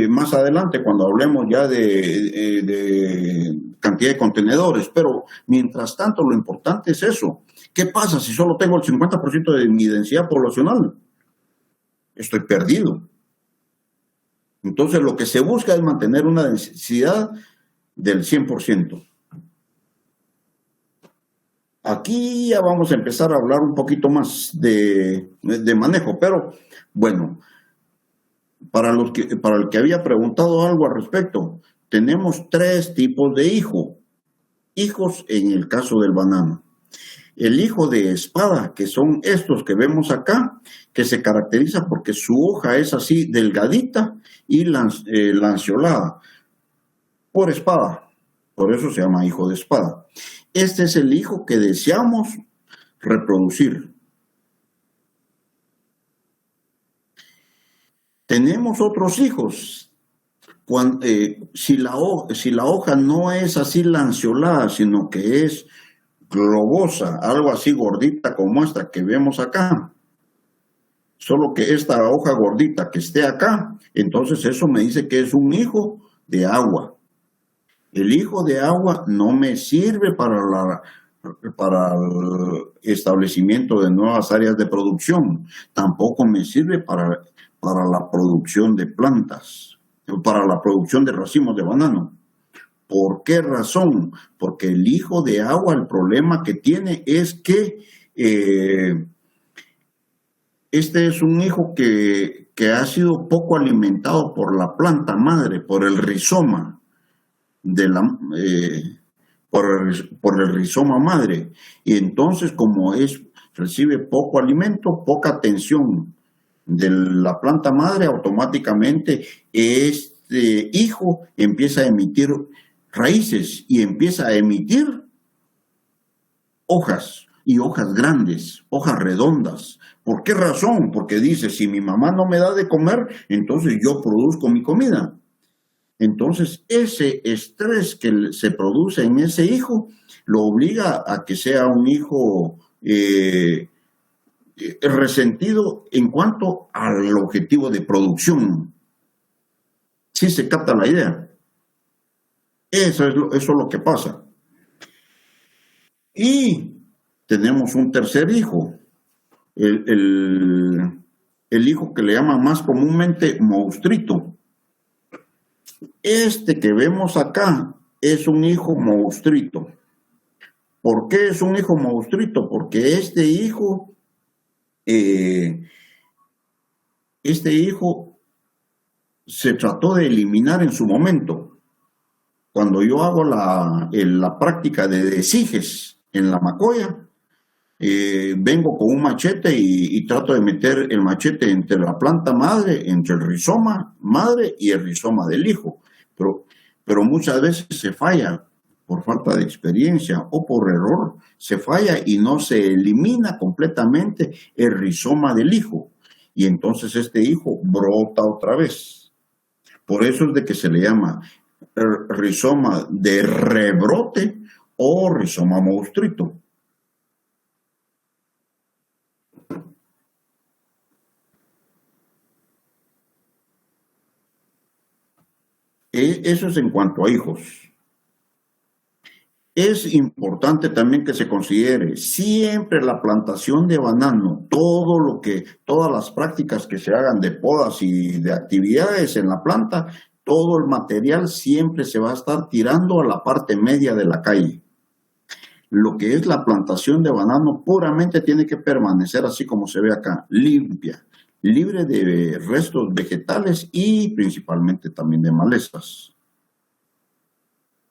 A: más adelante cuando hablemos ya de cantidad de contenedores. Pero mientras tanto lo importante es eso. ¿Qué pasa si solo tengo el 50% de mi densidad poblacional? Estoy perdido. Entonces lo que se busca es mantener una densidad del 100%. Aquí ya vamos a empezar a hablar un poquito más de manejo, pero bueno, para el que había preguntado algo al respecto, tenemos 3 tipos de hijos en el caso del banano. El hijo de espada, que son estos que vemos acá, que se caracteriza porque su hoja es así delgadita y lanceolada por espada, por eso se llama hijo de espada. Este es el hijo que deseamos reproducir. Tenemos otros hijos. Si la hoja no es así lanceolada, sino que es globosa, algo así gordita como esta que vemos acá, solo que esta hoja gordita que esté acá, entonces eso me dice que es un hijo de agua. El hijo de agua no me sirve para el establecimiento de nuevas áreas de producción, tampoco me sirve para la producción de plantas, para la producción de racimos de banano. ¿Por qué razón? Porque el hijo de agua, el problema que tiene es que este es un hijo que ha sido poco alimentado por la planta madre, por el rizoma, por el rizoma madre. Y entonces, como recibe poco alimento, poca atención de la planta madre, automáticamente este hijo empieza a emitir raíces y empieza a emitir hojas, y hojas grandes, hojas redondas. ¿Por qué razón? Porque dice, si mi mamá no me da de comer, entonces yo produzco mi comida. Entonces ese estrés que se produce en ese hijo lo obliga a que sea un hijo resentido en cuanto al objetivo de producción. ¿Sí se capta la idea? Eso es lo que pasa. Y tenemos un tercer hijo, el hijo que le llaman más comúnmente monstruito. Este que vemos acá es un hijo monstruito. ¿Por qué es un hijo monstruito? Porque este hijo se trató de eliminar en su momento. Cuando yo hago la práctica de deshijes en la macoya, vengo con un machete y trato de meter el machete entre la planta madre, entre el rizoma madre y el rizoma del hijo. Pero muchas veces se falla por falta de experiencia o por error, se falla y no se elimina completamente el rizoma del hijo. Y entonces este hijo brota otra vez. Por eso es de que se le llama rizoma de rebrote o rizoma monstruito. Eso es en cuanto a hijos. Es importante también que se considere siempre la plantación de banano, todas las prácticas que se hagan de podas y de actividades en la planta, todo el material siempre se va a estar tirando a la parte media de la calle. Lo que es la plantación de banano puramente tiene que permanecer así como se ve acá, limpia, libre de restos vegetales y principalmente también de malezas.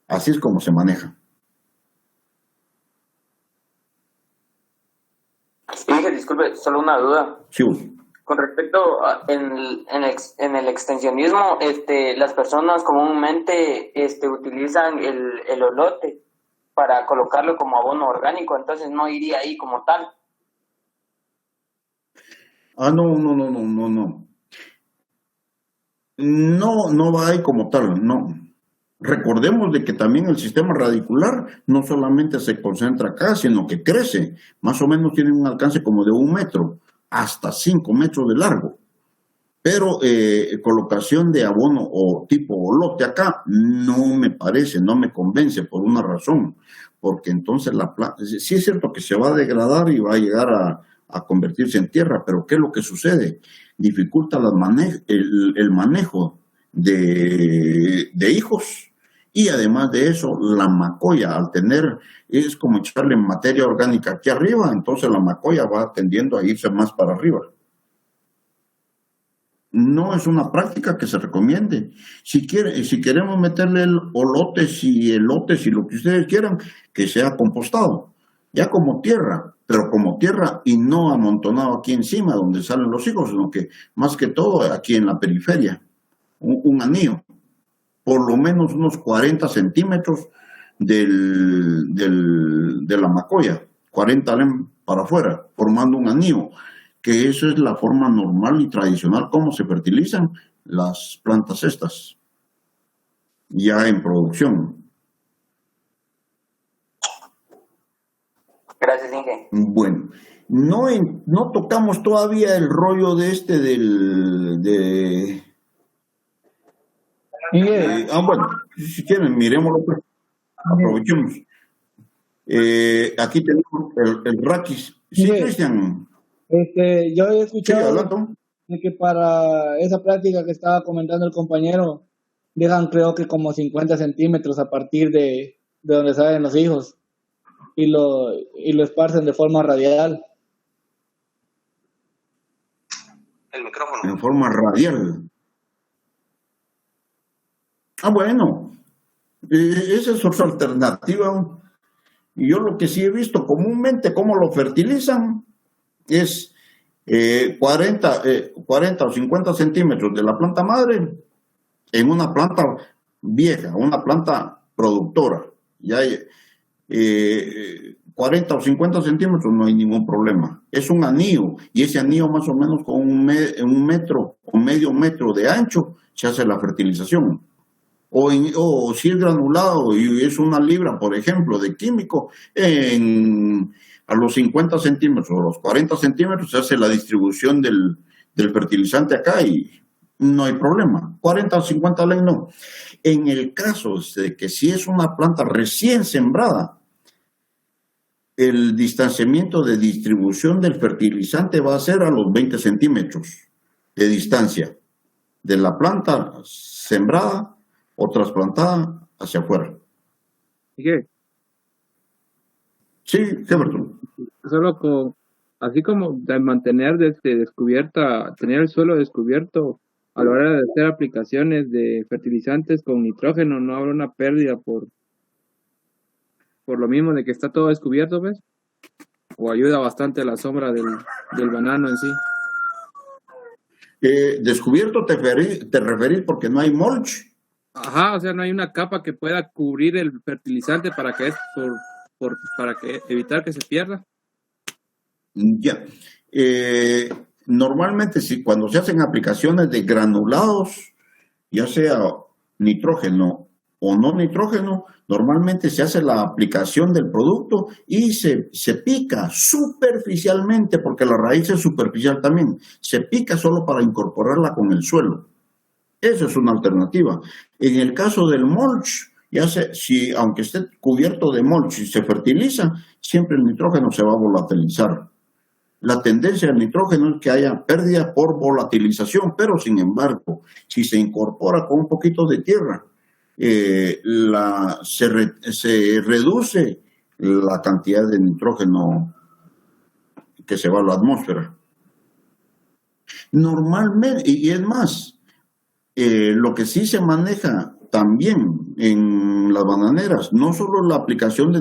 A: Así es como se maneja.
F: Disculpe, solo una duda.
A: Sí.
F: Con respecto a, en el extensionismo, las personas comúnmente utilizan el olote para colocarlo como abono orgánico, entonces no iría ahí como tal.
A: No. No va ahí como tal, no. Recordemos de que también el sistema radicular no solamente se concentra acá, sino que crece. Más o menos tiene un alcance como de 1 metro, hasta 5 metros de largo. Pero colocación de abono o tipo olote acá no me parece, no me convence por una razón. Porque entonces la planta, sí es cierto que se va a degradar y va a llegar a convertirse en tierra, pero ¿qué es lo que sucede? Dificulta el manejo de hijos. Y además de eso, la macoya, al tener, es como echarle materia orgánica aquí arriba, entonces la macoya va tendiendo a irse más para arriba. No es una práctica que se recomiende. Si queremos meterle el olotes y elotes y lo que ustedes quieran, que sea compostado, ya como tierra, pero como tierra y no amontonado aquí encima donde salen los hijos, sino que más que todo aquí en la periferia, un anillo, por lo menos unos 40 centímetros de la macoya, 40 para afuera, formando un anillo, que eso es la forma normal y tradicional como se fertilizan las plantas estas, ya en producción.
F: Gracias, Inge.
A: Bueno, no tocamos todavía el rollo de bueno, si quieren, miremoslo, pues, aprovechemos. Aquí tenemos el raquis. Sí, Cristian.
G: Yo he escuchado
A: Sí,
G: de que para esa práctica que estaba comentando el compañero, dejan creo que como 50 centímetros a partir de donde salen los hijos y lo esparcen de forma radial.
E: El micrófono.
A: En forma radial. Bueno, esa es otra alternativa. Y yo lo que sí he visto comúnmente, cómo lo fertilizan, es 40 o 50 centímetros de la planta madre en una planta vieja, una planta productora. Ya 40 o 50 centímetros no hay ningún problema. Es un anillo, y ese anillo más o menos con un metro o medio metro de ancho se hace la fertilización. O si es granulado y es 1 libra, por ejemplo, de químico, a los 50 centímetros o los 40 centímetros se hace la distribución del fertilizante acá y no hay problema. 40 o 50 ley no. En el caso de que si es una planta recién sembrada, el distanciamiento de distribución del fertilizante va a ser a los 20 centímetros de distancia de la planta sembrada o trasplantada hacia afuera.
L: ¿Qué?
A: Sí, Heberton.
L: Solo así como de mantener tener el suelo descubierto a la hora de hacer aplicaciones de fertilizantes con nitrógeno, no habrá una pérdida por lo mismo de que está todo descubierto, ¿ves? O ayuda bastante a la sombra del banano en sí.
A: Descubierto te referís porque no hay mulch.
L: Ajá, o sea, no hay una capa que pueda cubrir el fertilizante para que evitar que se pierda.
A: Ya. Normalmente cuando se hacen aplicaciones de granulados, ya sea nitrógeno o no nitrógeno, normalmente se hace la aplicación del producto y se pica superficialmente, porque la raíz es superficial también. Se pica solo para incorporarla con el suelo. Esa es una alternativa. En el caso del mulch, aunque esté cubierto de mulch y se fertiliza, siempre el nitrógeno se va a volatilizar. La tendencia del nitrógeno es que haya pérdida por volatilización, pero sin embargo, si se incorpora con un poquito de tierra, se reduce la cantidad de nitrógeno que se va a la atmósfera. Normalmente, y es más, lo que sí se maneja también en las bananeras, no solo la aplicación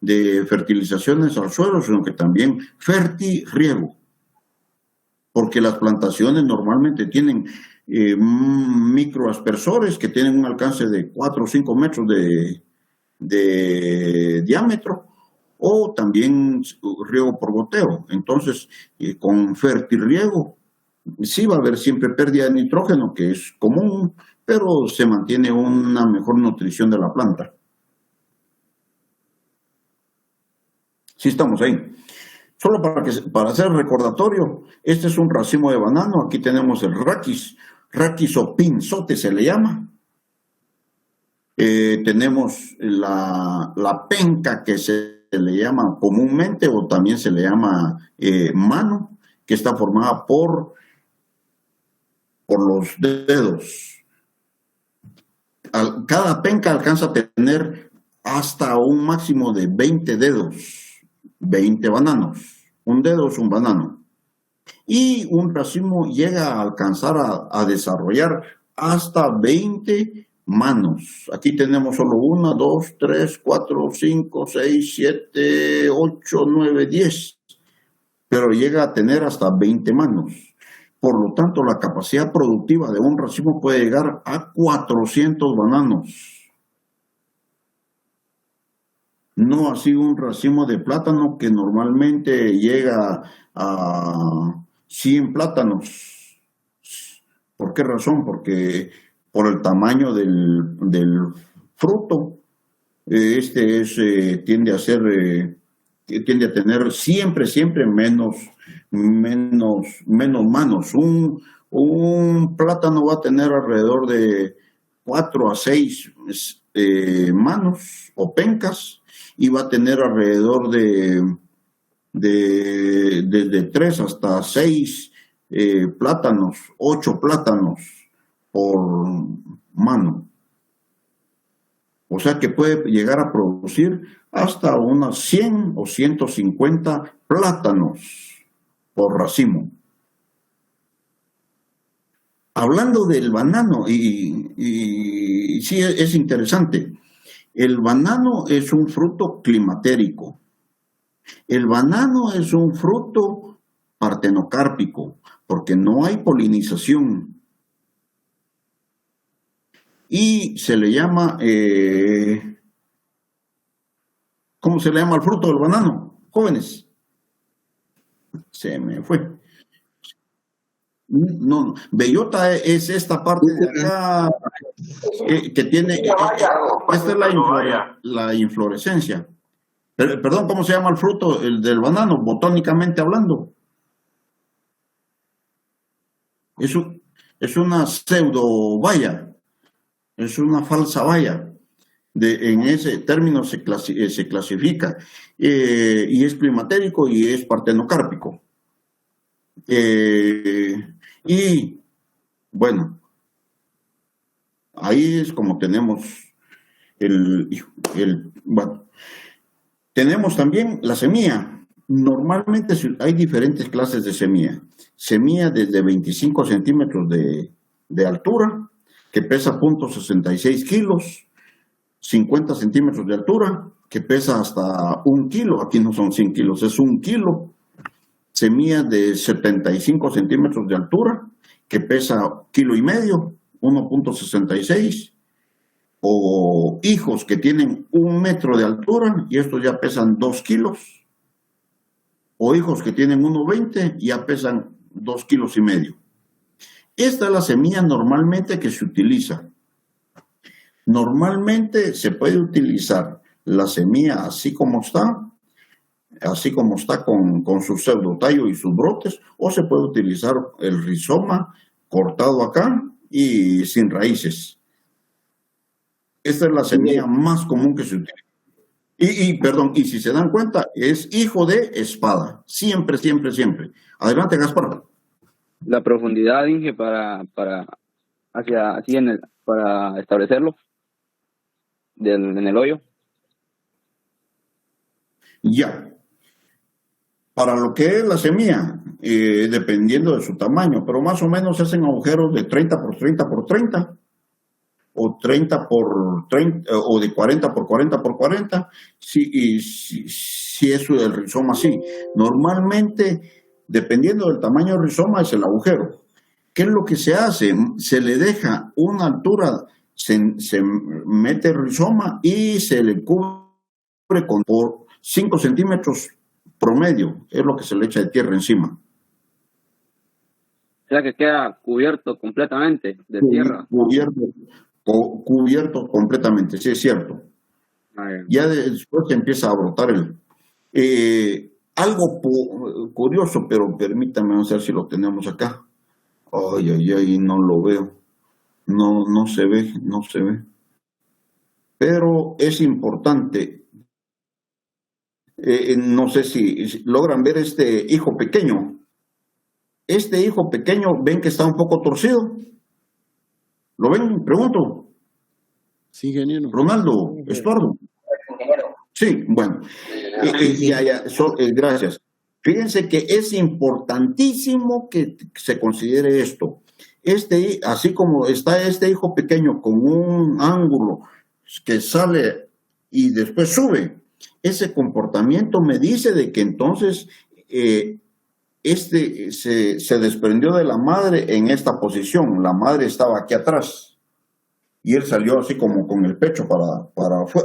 A: de fertilizaciones al suelo, sino que también fertirriego, porque las plantaciones normalmente tienen microaspersores que tienen un alcance de 4 o 5 metros de diámetro, o también riego por goteo. Entonces, con fertirriego sí va a haber siempre pérdida de nitrógeno, que es común, pero se mantiene una mejor nutrición de la planta. Sí estamos ahí. Solo para hacer recordatorio, este es un racimo de banano. Aquí tenemos el raquis o pinzote se le llama. Tenemos la penca, que se le llama comúnmente, o también se le llama mano, que está formada por por los dedos. Cada penca alcanza a tener hasta un máximo de 20 dedos, 20 bananos. Un dedo es un banano. Y un racimo llega a alcanzar a desarrollar hasta 20 manos. Aquí tenemos solo 1, 2, 3, 4, 5, 6, 7, 8, 9, 10. Pero llega a tener hasta 20 manos. Por lo tanto, la capacidad productiva de un racimo puede llegar a 400 bananos. No así un racimo de plátano que normalmente llega a 100 plátanos. ¿Por qué razón? Porque por el tamaño del fruto, tiende a tener siempre menos manos. Un plátano va a tener alrededor de 4 a 6 manos o pencas, y va a tener alrededor desde 3 hasta 6 plátanos, 8 plátanos por mano. O sea que puede llegar a producir hasta unas 100 o 150 plátanos por racimo. Hablando del banano, y sí es interesante, el banano es un fruto climatérico. El banano es un fruto partenocárpico, porque no hay polinización. Y se le llama, ¿cómo se le llama al fruto del banano, jóvenes? Se me fue. No, bellota es esta parte de acá que tiene, esta es la inflorescencia. Perdón, ¿cómo se llama el fruto del banano, botánicamente hablando? Es una pseudo baya, es una falsa baya. En ese término se clasifica, y es climatérico y es partenocárpico. Y bueno, ahí es como tenemos bueno, tenemos también la semilla. Normalmente hay diferentes clases de semilla. Semilla desde 25 centímetros de altura, que pesa 0.66 kilos, 50 centímetros de altura, que pesa hasta 1 kilo. Aquí no son 100 kilos, es 1 kilo. Semilla de 75 centímetros de altura, que pesa 1,5 kilos, 1.66, o hijos que tienen 1 metro de altura y estos ya pesan 2 kilos, o hijos que tienen 1,20 y ya pesan 2,5 kilos. Esta es la semilla normalmente que se utiliza. Normalmente se puede utilizar la semilla así como está con su pseudotallo y sus brotes, o se puede utilizar el rizoma cortado acá y sin raíces. Esta es la semilla más común que se utiliza. Y si se dan cuenta, es hijo de espada. Siempre. Adelante, Gaspar.
B: La profundidad, Inge, para establecerlo en el hoyo.
A: Ya. Para lo que es la semilla, dependiendo de su tamaño, pero más o menos se hacen agujeros de 30 por 30 por 30, o 30 por 30, o de 40 por 40 por 40, si es el rizoma así. Normalmente, dependiendo del tamaño del rizoma, es el agujero. ¿Qué es lo que se hace? Se le deja una altura, se mete el rizoma y se le cubre por 5 centímetros promedio, es lo que se le echa de tierra encima.
B: O sea que queda cubierto completamente de tierra.
A: Cubierto completamente, sí es cierto. Ya después se empieza a brotar algo curioso, pero permítame, vamos a ver si lo tenemos acá. Ay, no lo veo. No se ve. Pero es importante. No sé si logran ver este hijo pequeño. este hijo pequeño, ¿ven que está un poco torcido? ¿Lo ven? Pregunto.
M: Sí, ingeniero.
A: Ronaldo, Estuardo. Sí, bueno. Gracias. Fíjense que es importantísimo que se considere esto. Así como está este hijo pequeño con un ángulo que sale y después sube, ese comportamiento me dice de que entonces se desprendió de la madre en esta posición. La madre estaba aquí atrás y él salió así como con el pecho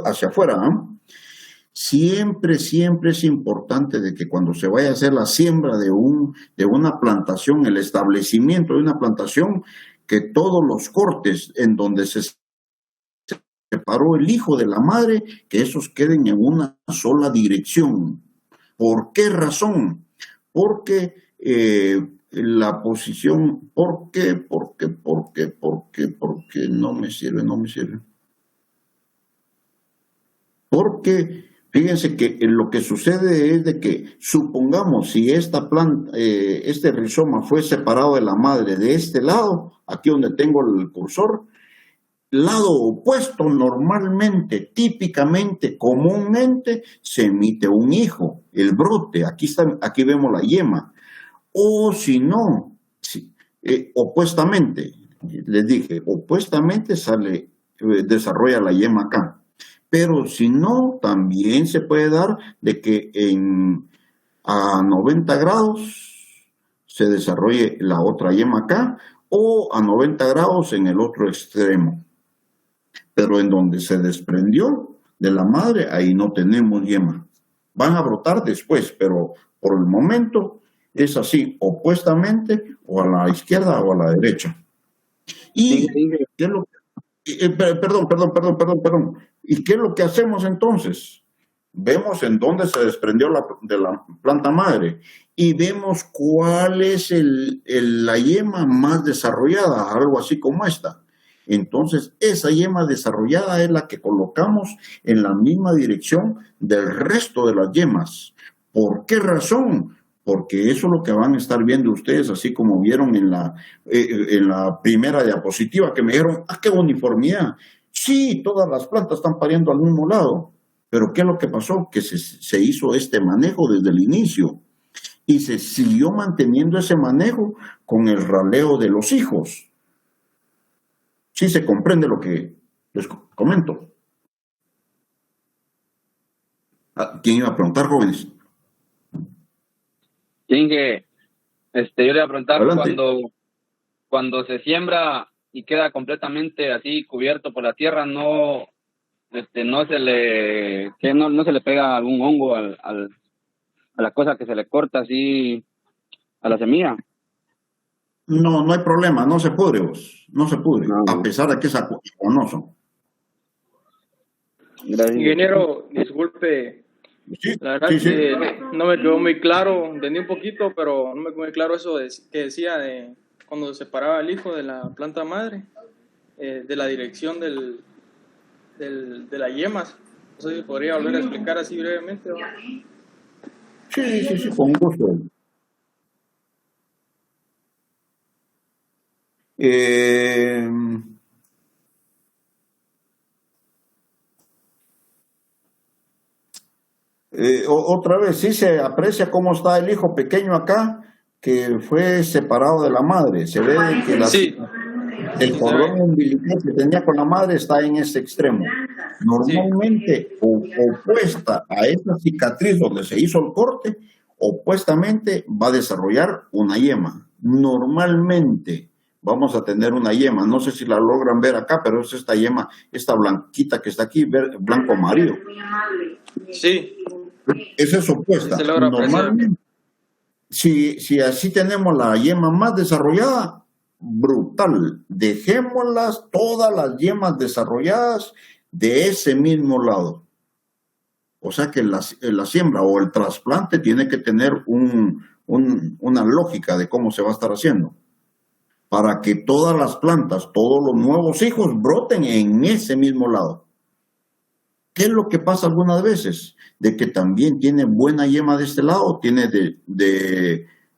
A: hacia afuera, ¿no? Siempre es importante de que cuando se vaya a hacer la siembra de una plantación, el establecimiento de una plantación, que todos los cortes en donde se separó el hijo de la madre, que esos queden en una sola dirección. ¿Por qué razón? Porque la posición, porque no me sirve. Porque fíjense que lo que sucede es de que, supongamos, si esta planta, este rizoma fue separado de la madre de este lado, aquí donde tengo el cursor, lado opuesto normalmente, típicamente, comúnmente, se emite un hijo, el brote, aquí vemos la yema. O si no, opuestamente, les dije, opuestamente desarrolla la yema acá. Pero si no, también se puede dar de que a 90 grados se desarrolle la otra yema acá, o a 90 grados en el otro extremo. Pero en donde se desprendió de la madre, ahí no tenemos yema. Van a brotar después, pero por el momento es así, opuestamente, o a la izquierda o a la derecha. Y ¿qué es lo que perdón. ¿Y qué es lo que hacemos entonces? Vemos en dónde se desprendió de la planta madre y vemos cuál es la yema más desarrollada, algo así como esta. Entonces, esa yema desarrollada es la que colocamos en la misma dirección del resto de las yemas. ¿Por qué razón? Porque eso es lo que van a estar viendo ustedes, así como vieron en la primera diapositiva, que me dijeron, ¡qué uniformidad! Sí, todas las plantas están pariendo al mismo lado, pero ¿qué es lo que pasó? Que se hizo este manejo desde el inicio y se siguió manteniendo ese manejo con el raleo de los hijos. Sí se comprende lo que les comento. ¿Quién iba a preguntar, jóvenes?
B: Inge, yo le iba a preguntar,
A: Adelante.
B: cuando se siembra y queda completamente así cubierto por la tierra, no se le pega algún hongo a la cosa que se le corta así a la semilla.
A: No hay problema, no se pudre, no se pudre, a pesar de que es acuoso.
N: Ingeniero, disculpe, la verdad
A: sí.
N: que no me quedó muy claro, entendí un poquito, pero no me quedó muy claro eso que decía de cuando se separaba el hijo de la planta madre, de la dirección de las yemas. No sé si podría volver a explicar así brevemente, ¿no?
A: Sí, con gusto. Otra vez, sí se aprecia cómo está el hijo pequeño acá, que fue separado de la madre. Se ve que el cordón umbilical que tenía con la madre está en ese extremo. Normalmente, opuesta a esta cicatriz donde se hizo el corte, opuestamente va a desarrollar una yema. Normalmente vamos a tener una yema. No sé si la logran ver acá, pero es esta yema, esta blanquita que está aquí, blanco amarillo.
N: Sí.
A: Esa es opuesta. Normalmente, si así tenemos la yema más desarrollada, brutal. Dejémoslas, todas las yemas desarrolladas de ese mismo lado. O sea que la siembra o el trasplante tiene que tener una lógica de cómo se va a estar haciendo, para que todas las plantas, todos los nuevos hijos broten en ese mismo lado. ¿Qué es lo que pasa algunas veces? De que también tiene buena yema de este lado, tiene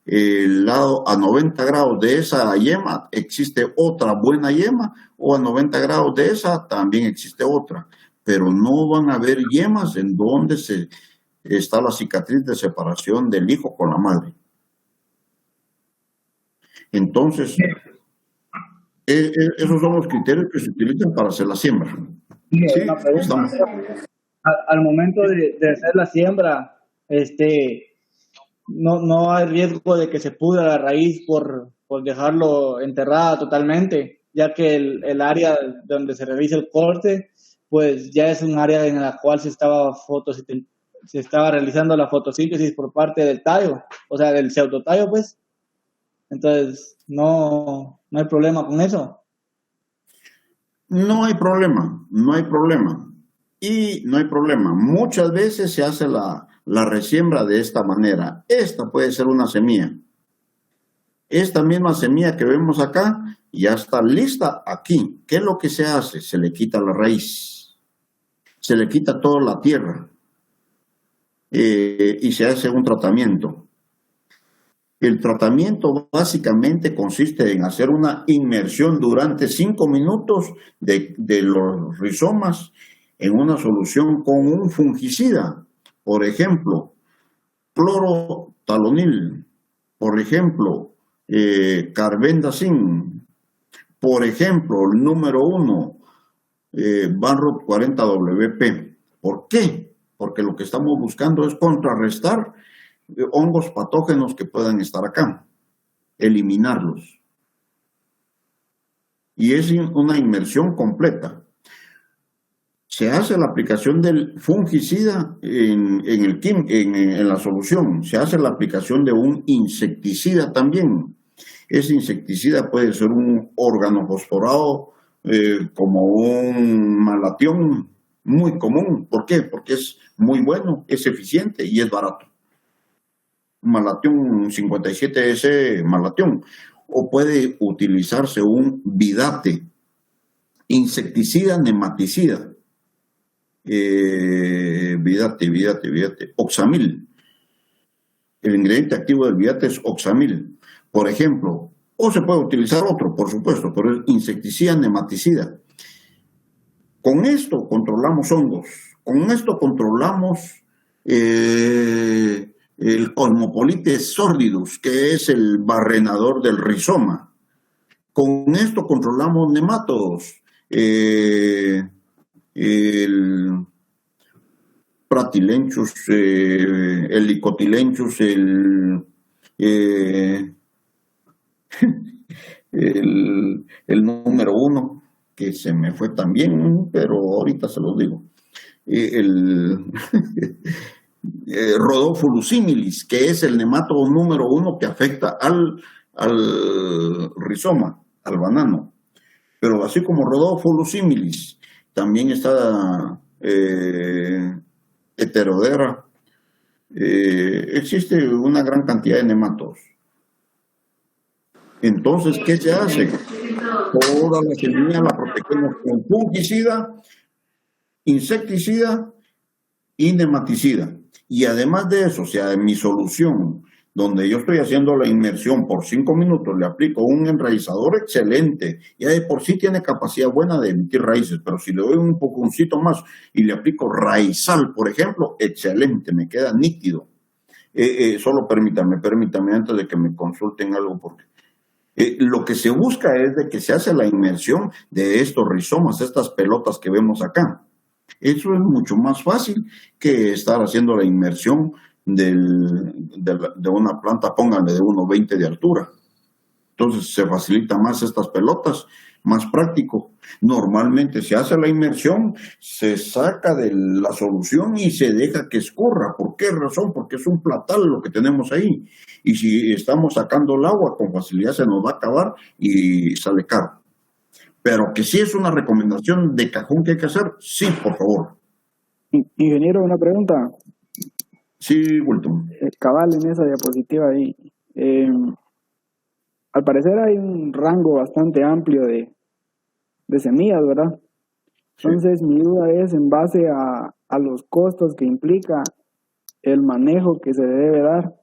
A: el lado a 90 grados de esa yema existe otra buena yema, o a 90 grados de esa también existe otra, pero no van a haber yemas en donde está la cicatriz de separación del hijo con la madre. Entonces, esos son los criterios que se utilizan para hacer la siembra.
G: Sí,
A: Sí,
G: una pregunta.
A: estamos.
G: Al momento de hacer la siembra, no hay riesgo de que se pudra la raíz por dejarlo enterrada totalmente, ya que el área donde se realiza el corte, pues ya es un área en la cual se estaba realizando la fotosíntesis por parte del tallo, o sea, del pseudotallo, pues. Entonces, no hay problema con eso.
A: No hay problema, no hay problema. Y no hay problema. Muchas veces se hace la resiembra de esta manera. Esta puede ser una semilla. Esta misma semilla que vemos acá ya está lista aquí. ¿Qué es lo que se hace? Se le quita la raíz. Se le quita toda la tierra. Y se hace un tratamiento. El tratamiento básicamente consiste en hacer una inmersión durante 5 minutos de los rizomas en una solución con un fungicida, por ejemplo, clorotalonil, por ejemplo, carbendazim, por ejemplo, el número 1, Banrot 40WP. ¿Por qué? Porque lo que estamos buscando es contrarrestar hongos patógenos que puedan estar acá, eliminarlos. Y es una inmersión completa. Se hace la aplicación del fungicida en la solución. Se hace la aplicación de un insecticida también. Ese insecticida puede ser un organofosforado como un malatión muy común. ¿Por qué? Porque es muy bueno, es eficiente y es barato. Malatión 57S malatión. O puede utilizarse un vidate, insecticida nematicida. Vidate, oxamil. El ingrediente activo del vidate es oxamil, por ejemplo, o se puede utilizar otro, por supuesto, pero es insecticida nematicida. Con esto controlamos hongos, con esto controlamos el Osmopolites sordidus, que es el barrenador del rizoma. Con esto controlamos nematodos, el Pratilenchus, el Licotilenchus, el número 1, que se me fue también, pero ahorita se los digo. El Rhodophyllus similis, que es el nematodo número 1 que afecta al rizoma, al banano. Pero así como Rhodophyllus similis, también está Heterodera. Existe una gran cantidad de nematodos. Entonces, ¿qué se hace? Toda la semilla la protegemos con fungicida, insecticida y nematicida. Y además de eso, o sea, en mi solución, donde yo estoy haciendo la inmersión por 5 minutos, le aplico un enraizador excelente. Ya de por sí tiene capacidad buena de emitir raíces, pero si le doy un poconcito más y le aplico raizal, por ejemplo, excelente, me queda nítido. Solo permítame antes de que me consulten algo, porque lo que se busca es de que se hace la inmersión de estos rizomas, estas pelotas que vemos acá. Eso es mucho más fácil que estar haciendo la inmersión de una planta, pónganle de 1,20 de altura. Entonces se facilita más estas pelotas, más práctico. Normalmente se hace la inmersión, se saca de la solución y se deja que escurra. ¿Por qué razón? Porque es un platal lo que tenemos ahí. Y si estamos sacando el agua, con facilidad se nos va a acabar y sale caro. Pero que sí es una recomendación de cajón que hay que hacer, sí, por favor.
I: Ingeniero, una pregunta.
A: Sí, Wilton.
I: Cabal en esa diapositiva ahí. Al parecer hay un rango bastante amplio de semillas, ¿verdad? Entonces mi duda es en base a los costos que implica el manejo que se debe dar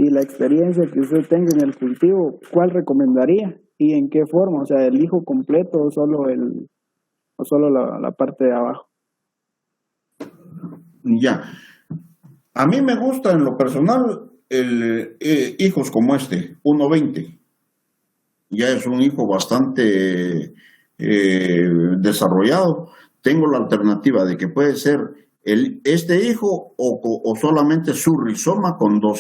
I: y la experiencia que usted tenga en el cultivo, ¿cuál recomendaría y en qué forma? O sea, ¿el hijo completo o solo la parte de abajo?
A: Ya. A mí me gusta en lo personal hijos como este, 1.20. Ya es un hijo bastante desarrollado. Tengo la alternativa de que puede ser este hijo o solamente su rizoma con 2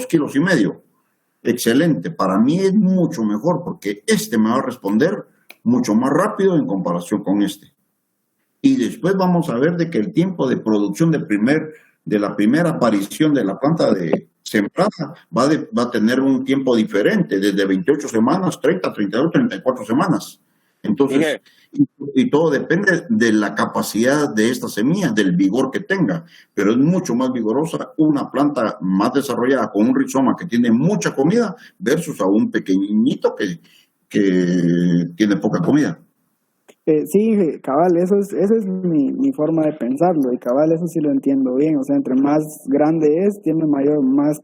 A: kilos y medio. Excelente, para mí es mucho mejor porque este me va a responder mucho más rápido en comparación con este. Y después vamos a ver de que el tiempo de producción de la primera aparición de la planta de sembrada va a tener un tiempo diferente, desde 28 semanas, 30, 32, 34 semanas. Entonces, y todo depende de la capacidad de esta semilla, del vigor que tenga, pero es mucho más vigorosa una planta más desarrollada con un rizoma que tiene mucha comida versus a un pequeñito que tiene poca comida.
I: Sí, cabal, esa es mi forma de pensarlo, y cabal, eso sí lo entiendo bien. O sea, entre más grande es, tiene más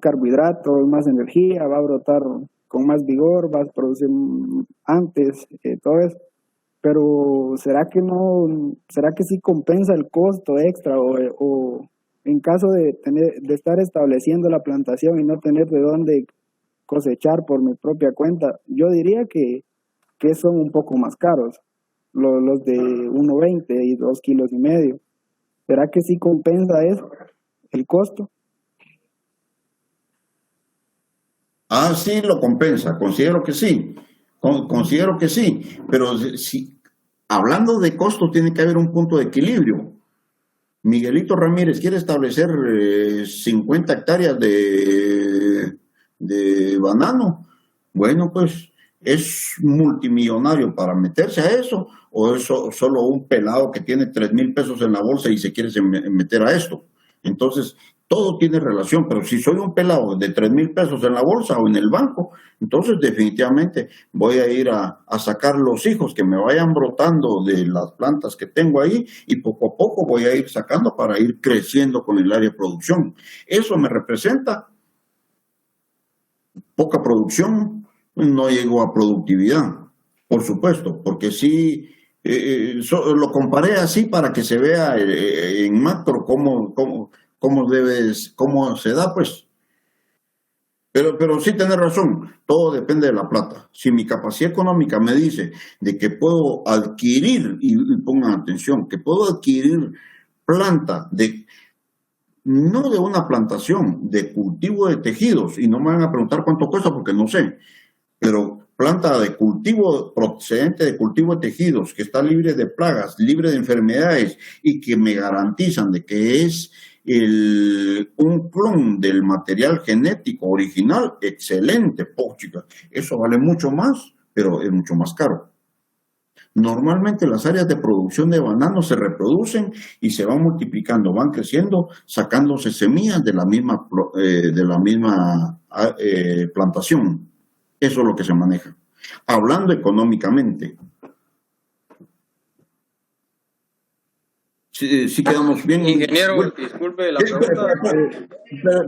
I: carbohidratos, más energía, va a brotar con más vigor, va a producir antes, todo eso. Pero ¿será que sí compensa el costo extra o en caso de estar estableciendo la plantación y no tener de dónde cosechar por mi propia cuenta? Yo diría que son un poco más caros, los de 1.20 y 2 kilos y medio. ¿Será que sí compensa eso, el costo?
A: Ah, sí, lo compensa, considero que sí, pero si, hablando de costo tiene que haber un punto de equilibrio. Miguelito Ramírez quiere establecer 50 hectáreas de banano. Bueno, pues ¿es multimillonario para meterse a eso o es solo un pelado que tiene 3,000 pesos en la bolsa y se quiere meter a esto? Entonces, todo tiene relación, pero si soy un pelado de 3,000 pesos en la bolsa o en el banco, entonces definitivamente voy a ir a sacar los hijos que me vayan brotando de las plantas que tengo ahí y poco a poco voy a ir sacando para ir creciendo con el área de producción. Eso me representa poca producción, no llego a productividad, por supuesto, porque sí, lo comparé así para que se vea en macro cómo se da, pues. Pero sí tenés razón, todo depende de la plata. Si mi capacidad económica me dice de que puedo adquirir, y pongan atención, que puedo adquirir planta no de una plantación, de cultivo de tejidos, y no me van a preguntar cuánto cuesta porque no sé, pero planta de cultivo procedente de cultivo de tejidos, que está libre de plagas, libre de enfermedades y que me garantizan de que es un clon del material genético original, excelente, chica, eso vale mucho más, pero es mucho más caro. Normalmente las áreas de producción de banano se reproducen y se van multiplicando, van creciendo, sacándose semillas de la misma plantación. Eso es lo que se maneja. Hablando económicamente. Sí quedamos bien.
N: Ingeniero, disculpe la pregunta.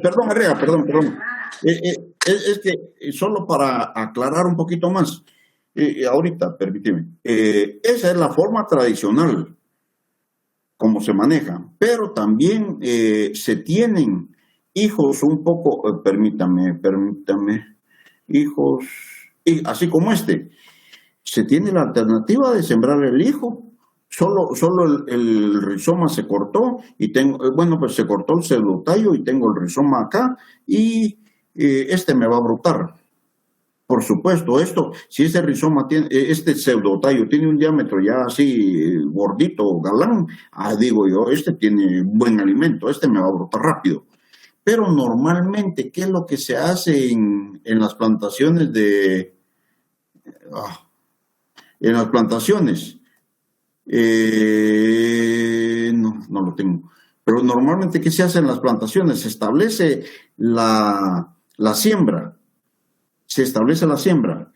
A: Perdón, Herrera, perdón. Es que solo para aclarar un poquito más, ahorita, permíteme, esa es la forma tradicional como se maneja, pero también se tienen hijos un poco, permítame, hijos, y así como se tiene la alternativa de sembrar el hijo, solo el rizoma se cortó y pues se cortó el pseudotallo y tengo el rizoma acá y me va a brotar. Por supuesto, si ese rizoma este pseudotallo tiene un diámetro ya así gordito, galán, digo yo, tiene buen alimento, me va a brotar rápido. Pero normalmente, ¿qué es lo que se hace en las plantaciones en las plantaciones? No lo tengo. Pero normalmente, ¿qué se hace en las plantaciones? Se establece la siembra. Se establece la siembra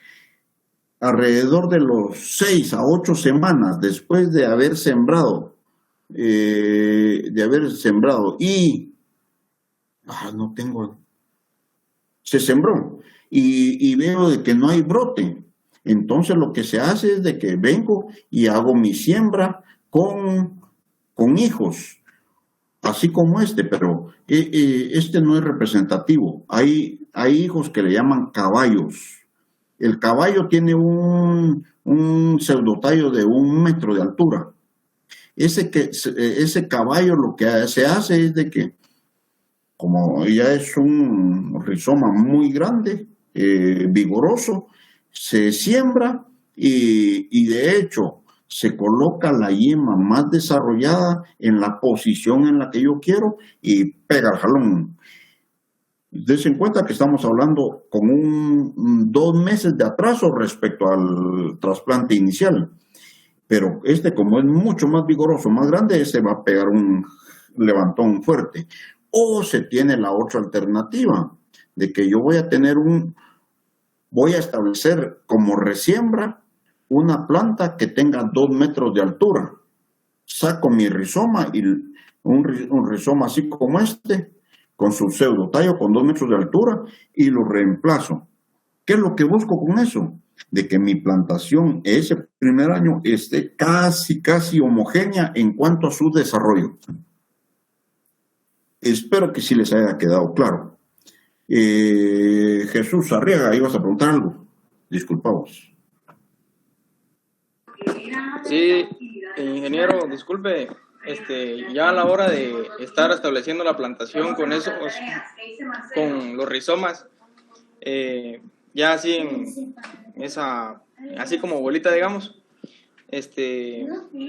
A: alrededor de los 6 a 8 semanas después de haber sembrado y no tengo, se sembró y veo de que no hay brote. Entonces lo que se hace es de que vengo y hago mi siembra con hijos, así como pero este no es representativo. Hay hijos que le llaman caballos. El caballo tiene un pseudotallo de 1 metro de altura. Ese caballo lo que se hace es de que, como ya es un rizoma muy grande, vigoroso, se siembra y de hecho se coloca la yema más desarrollada en la posición en la que yo quiero y pega el jalón. Dense en cuenta que estamos hablando con 2 meses de atraso respecto al trasplante inicial. Pero como es mucho más vigoroso, más grande, va a pegar un levantón fuerte. O se tiene la otra alternativa, de que yo voy a establecer como resiembra una planta que tenga 2 metros de altura. Saco mi rizoma y un rizoma así como con su pseudotallo con 2 metros de altura y lo reemplazo. ¿Qué es lo que busco con eso? De que mi plantación ese primer año esté casi homogénea en cuanto a su desarrollo. Espero que sí les haya quedado claro. Jesús Arriaga, ibas a preguntar algo. Disculpamos.
N: Sí, ingeniero, disculpe, ya a la hora de estar estableciendo la plantación con los rizomas, ya así así como bolita, digamos,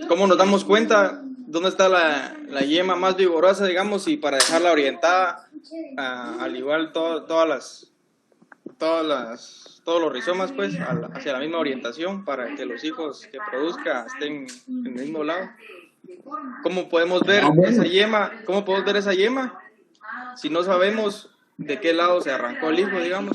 N: ¿cómo nos damos cuenta dónde está la yema más vigorosa, digamos, y para dejarla orientada, al igual todos los rizomas, pues, hacia la misma orientación para que los hijos que produzca estén en el mismo lado? ¿Cómo podemos ver esa yema? ¿Cómo podemos ver esa yema si no sabemos de qué lado se arrancó el hijo, digamos?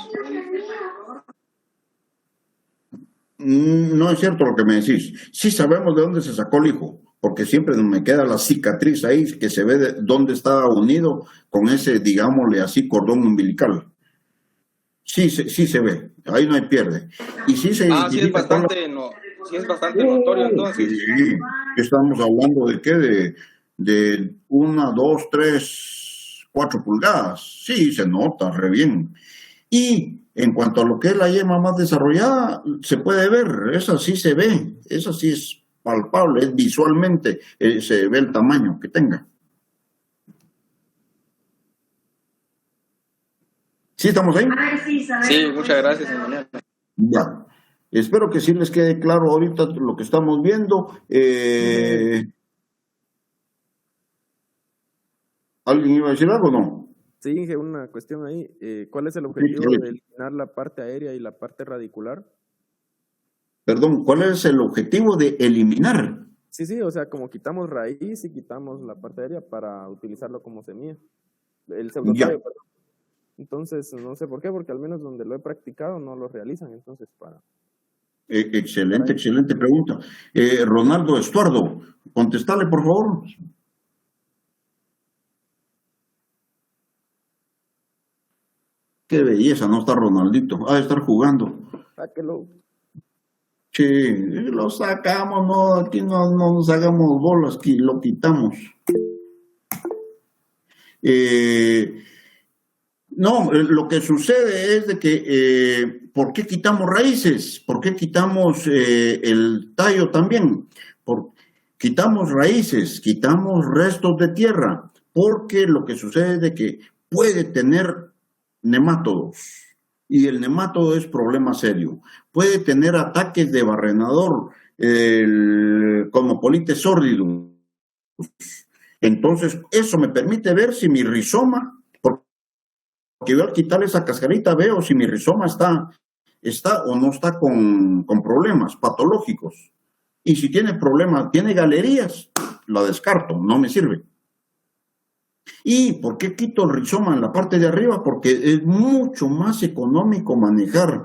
A: No es cierto lo que me decís. Sí sabemos de dónde se sacó el hijo, porque siempre me queda la cicatriz ahí que se ve de dónde estaba unido con ese, digámosle así, cordón umbilical. Sí se ve, ahí no hay pierde. Y sí se identifica.
N: Sí es bastante notorio entonces.
A: Sí, estamos hablando de qué, de 1, 2, 3, 4 pulgadas. Sí, se nota re bien. Y en cuanto a lo que es la yema más desarrollada, se puede ver, esa sí se ve, esa sí es palpable, es visualmente, se ve el tamaño que tenga. ¿Sí estamos ahí?
N: Sí, muchas gracias, ingeniero.
A: Ya, espero que sí les quede claro ahorita lo que estamos viendo. ¿Alguien iba a decir algo o no?
O: Sí, Inge, una cuestión ahí. ¿Cuál es el objetivo de eliminar la parte aérea y la parte radicular?
A: Perdón, ¿cuál es el objetivo de eliminar?
O: Sí, o sea, como quitamos raíz y quitamos la parte aérea para utilizarlo como semilla. El pseudotallo, perdón. Entonces, no sé por qué, porque al menos donde lo he practicado no lo realizan, entonces para...
A: Excelente pregunta. Ronaldo Estuardo, contestale por favor. Qué belleza, no está Ronaldito. Ha de estar jugando.
O: Sáquelo.
A: Sí, lo sacamos, no, aquí no nos hagamos bolas, aquí lo quitamos. No, lo que sucede es de que, ¿por qué quitamos raíces? ¿Por qué quitamos el tallo también? Quitamos raíces, quitamos restos de tierra, porque lo que sucede es de que puede tener nemátodos, y el nemátodo es problema serio. Puede tener ataques de barrenador, como Polites sordidum. Entonces, eso me permite ver si mi rizoma, porque yo al quitar esa cascarita veo si mi rizoma está o no está con problemas patológicos. Y si tiene problemas, tiene galerías, la descarto, no me sirve. ¿Y por qué quito el rizoma en la parte de arriba? Porque es mucho más económico manejar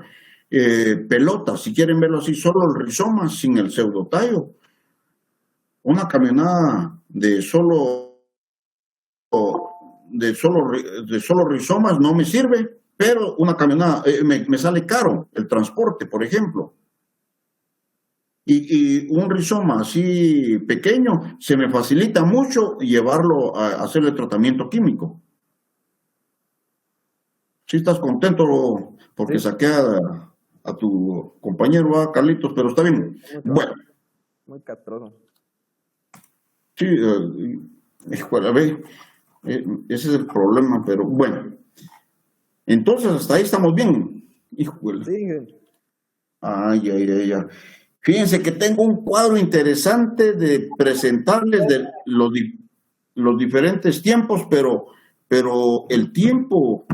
A: pelotas, si quieren verlo así, solo el rizoma sin el pseudotallo. Una camionada de solo de solo rizomas no me sirve, pero una camionada me sale caro el transporte, por ejemplo. Y un rizoma así pequeño se me facilita mucho llevarlo a hacerle tratamiento químico. Si estás contento porque saqué a tu compañero, Carlitos, pero está bien. Bueno.
O: Muy castroso.
A: Sí, a ver, ese es el problema, pero bueno. Entonces, hasta ahí estamos bien. Híjole.
O: Sí.
A: Ay. Fíjense que tengo un cuadro interesante de presentarles de los diferentes tiempos, pero el tiempo,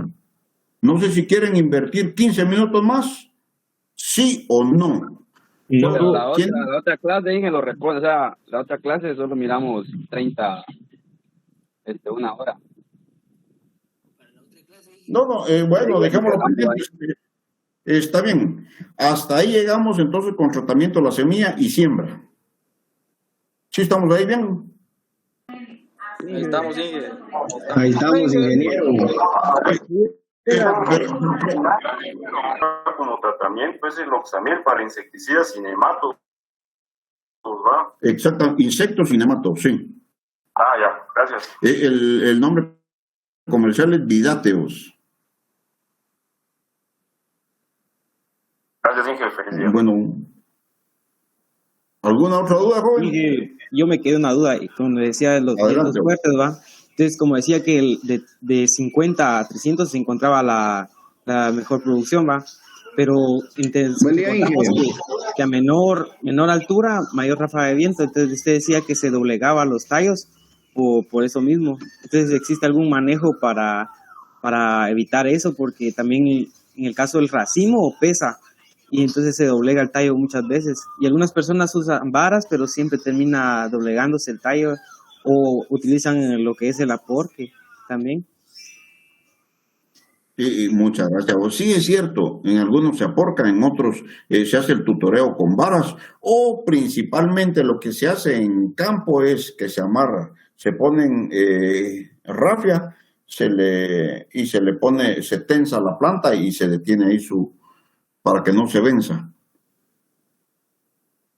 A: no sé si quieren invertir 15 minutos más, sí o no.
B: Pero la otra clase, dije, lo responde, o sea, la otra clase solo miramos 1 hora.
A: No, bueno, dejémoslo pendiente. Está bien. Hasta ahí llegamos entonces con tratamiento de la semilla y siembra. ¿Sí estamos ahí bien?
N: Ahí estamos, Inge.
C: Ahí estamos, ingeniero.
E: Como tratamiento es el oxamil para insecticidas y nematos, ¿va?
A: Exacto, insectos y nematos, sí.
E: Ya, gracias.
A: El nombre comercial es Vidáteos.
E: Gracias, Inge. Feliz día.
A: Bueno, ¿alguna otra duda, joven?
P: Yo me quedé una duda, como decía, los vientos fuertes, ¿va? Entonces, como decía que de 50 a 300 se encontraba la mejor producción, ¿va? Pero que a menor altura, mayor ráfaga de viento. Entonces, usted decía que se doblegaba los tallos por eso mismo. Entonces, ¿existe algún manejo para evitar eso? Porque también en el caso del racimo pesa y entonces se doblega el tallo muchas veces. Y algunas personas usan varas, pero siempre termina doblegándose el tallo, o utilizan lo que es el aporque también.
A: Muchas gracias. Sí, es cierto, en algunos se aporca, en otros se hace el tutoreo con varas, o principalmente lo que se hace en campo es que se amarra, se ponen rafia, se le tensa la planta y se detiene ahí para que no se venza.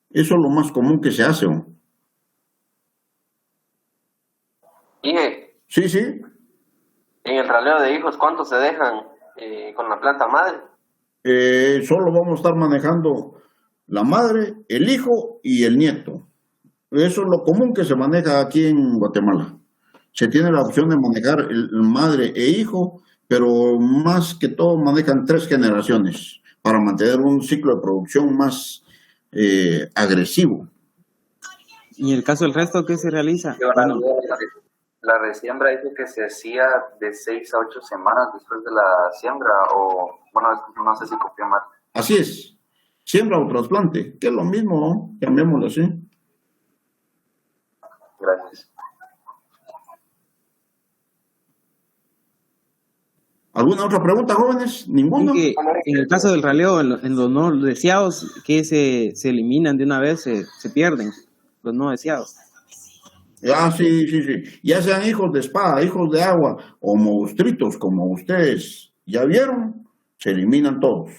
A: Eso es lo más común que se hace, ¿no?
F: Inge,
A: Sí.
F: en el raleo de hijos, ¿cuántos se dejan con la planta madre?
A: Solo vamos a estar manejando la madre, el hijo y el nieto. Eso es lo común que se maneja aquí en Guatemala. Se tiene la opción de manejar madre e hijo, pero más que todo manejan 3 generaciones para mantener un ciclo de producción más agresivo.
P: ¿Y en el caso del resto qué se realiza?
Q: Bueno, la resiembra dice que se hacía de 6 a 8 semanas después de la siembra, o bueno, no sé si copié mal.
A: Así es, siembra o trasplante, que es lo mismo, ¿no? Llamémoslo así.
Q: Gracias.
P: ¿Alguna otra pregunta, jóvenes? ¿Ninguna? En el caso del raleo, en los no deseados, ¿qué se eliminan de una vez? Se pierden los no deseados.
A: Sí. Ya sean hijos de espada, hijos de agua o monstruitos, como ustedes ya vieron, se eliminan todos,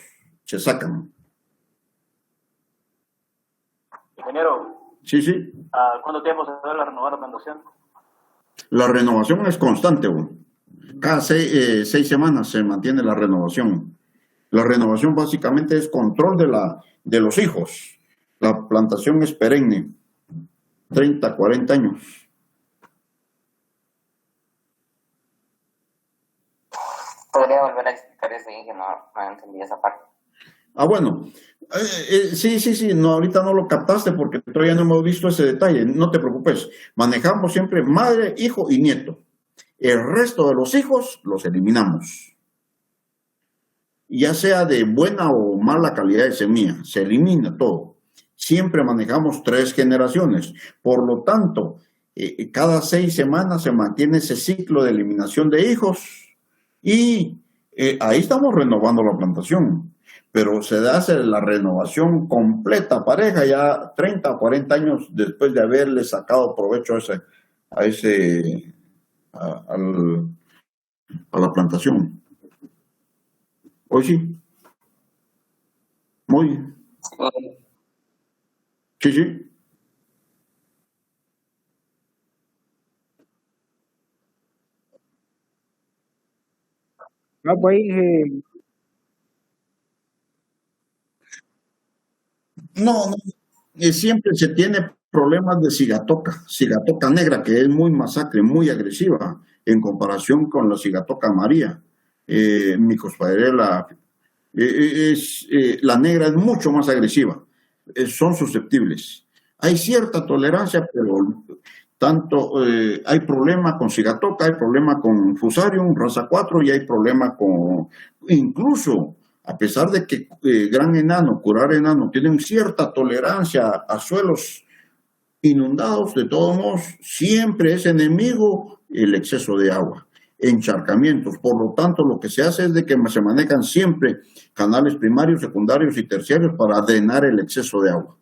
A: se sacan.
R: Ingeniero.
A: Sí.
R: ¿Cuánto tiempo se debe renovar la plantación?
A: La renovación es constante, cada 6 semanas se mantiene la renovación. La renovación básicamente es control de los hijos. La plantación es perenne, 30, 40 años.
F: ¿Podría volver a explicar eso? Dije, no entendí esa parte.
A: Bueno, sí, no, ahorita no lo captaste porque todavía no hemos visto ese detalle, no te preocupes. Manejamos siempre madre, hijo y nieto. El resto de los hijos los eliminamos. Ya sea de buena o mala calidad de semilla, se elimina todo. Siempre manejamos 3 generaciones. Por lo tanto, cada 6 semanas se mantiene ese ciclo de eliminación de hijos y ahí estamos renovando la plantación. Pero se hace la renovación completa, pareja, ya 30 o 40 años después de haberle sacado provecho al a la plantación. Hoy sí. Muy bien. Sí, sí.
I: No, pues
A: No, no. Siempre se tiene problemas de cigatoca negra, que es muy masacre, muy agresiva en comparación con la cigatoca amarilla. Mycosphaerella, la negra es mucho más agresiva, son susceptibles. Hay cierta tolerancia, pero hay problema con cigatoca, hay problema con Fusarium, raza 4, y hay problema con, incluso, a pesar de que gran enano, curar enano, tienen cierta tolerancia a suelos inundados, de todos modos, siempre es enemigo el exceso de agua, encharcamientos. Por lo tanto, lo que se hace es de que se manejan siempre canales primarios, secundarios y terciarios para drenar el exceso de agua.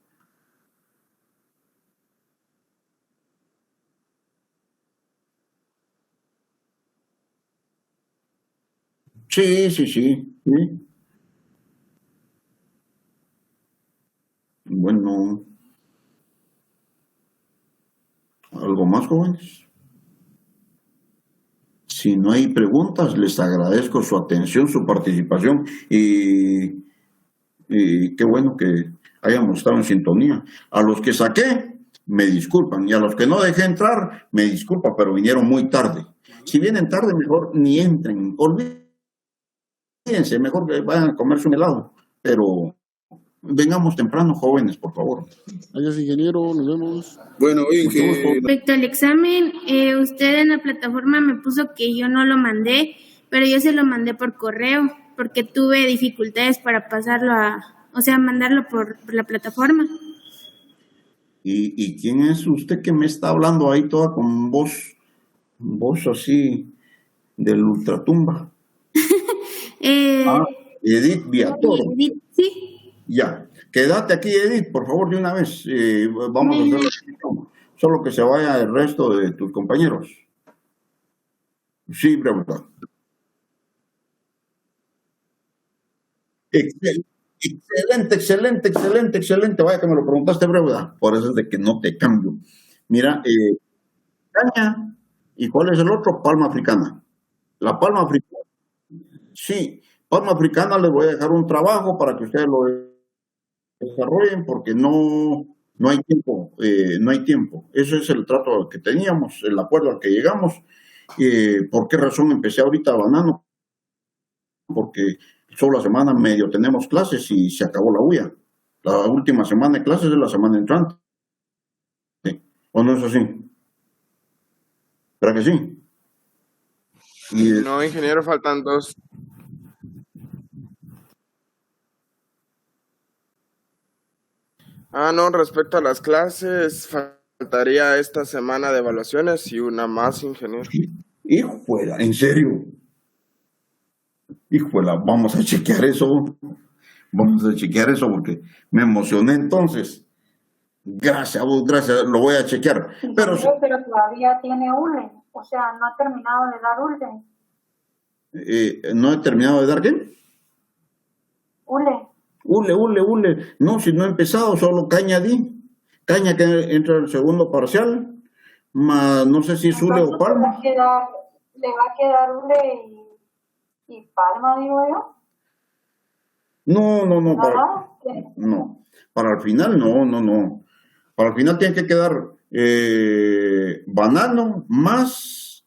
A: Sí, sí, sí, sí. Bueno, ¿algo más, jóvenes? Si no hay preguntas, les agradezco su atención, su participación y qué bueno que hayamos estado en sintonía. A los que saqué, me disculpan, y a los que no dejé entrar, me disculpa, pero vinieron muy tarde. Si vienen tarde, mejor ni entren, olvídense, mejor que vayan a comerse un helado, pero vengamos temprano, jóvenes, por favor.
M: Adiós, ingeniero, nos vemos.
S: Bueno,
T: respecto al examen, usted en la plataforma me puso que yo no lo mandé, pero yo se lo mandé por correo, porque tuve dificultades para pasarlo mandarlo por la plataforma.
A: ¿Y quién es usted que me está hablando ahí toda con voz así del ultratumba? Edith Viatoro.
T: Edith, sí.
A: Ya, quédate aquí, Edith, por favor, de una vez. Vamos a hacer solo que se vaya el resto de tus compañeros. Sí, pregunta. Excelente. Vaya que me lo preguntaste, Breuda. Por eso es de que no te cambio. Mira, caña. ¿Y cuál es el otro? Palma africana. La palma africana. Sí, palma africana les voy a dejar un trabajo para que ustedes lo desarrollen porque no hay tiempo. No hay tiempo. Ese es el trato que teníamos, el acuerdo al que llegamos. ¿Por qué razón empecé ahorita banano? Porque solo la semana medio tenemos clases y se acabó la bulla. La última semana de clases es la semana entrante. ¿O no es así? ¿Verdad que sí?
S: No, ingeniero, faltan 2. No, respecto a las clases, faltaría esta semana de evaluaciones y una más, ingeniero.
A: Híjole, ¿en serio? Híjole, vamos a chequear eso. Vamos a chequear eso porque me emocioné entonces. Gracias, gracias, lo voy a chequear.
J: Pero todavía tiene ULE, o sea, no ha terminado de dar ULE.
A: ¿No he terminado de dar qué?
J: ULE.
A: ULE. No, si no he empezado, solo caña di. Caña que entra el segundo parcial, más no sé si es ULE o palma.
J: Le va a quedar ULE y palma, digo yo.
A: No. Para el final, no. Para el final tiene que quedar banano más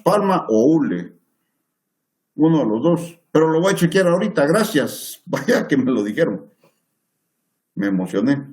A: palma o ULE. Uno de los dos. Pero lo voy a chequear ahorita, gracias. Vaya que me lo dijeron. Me emocioné.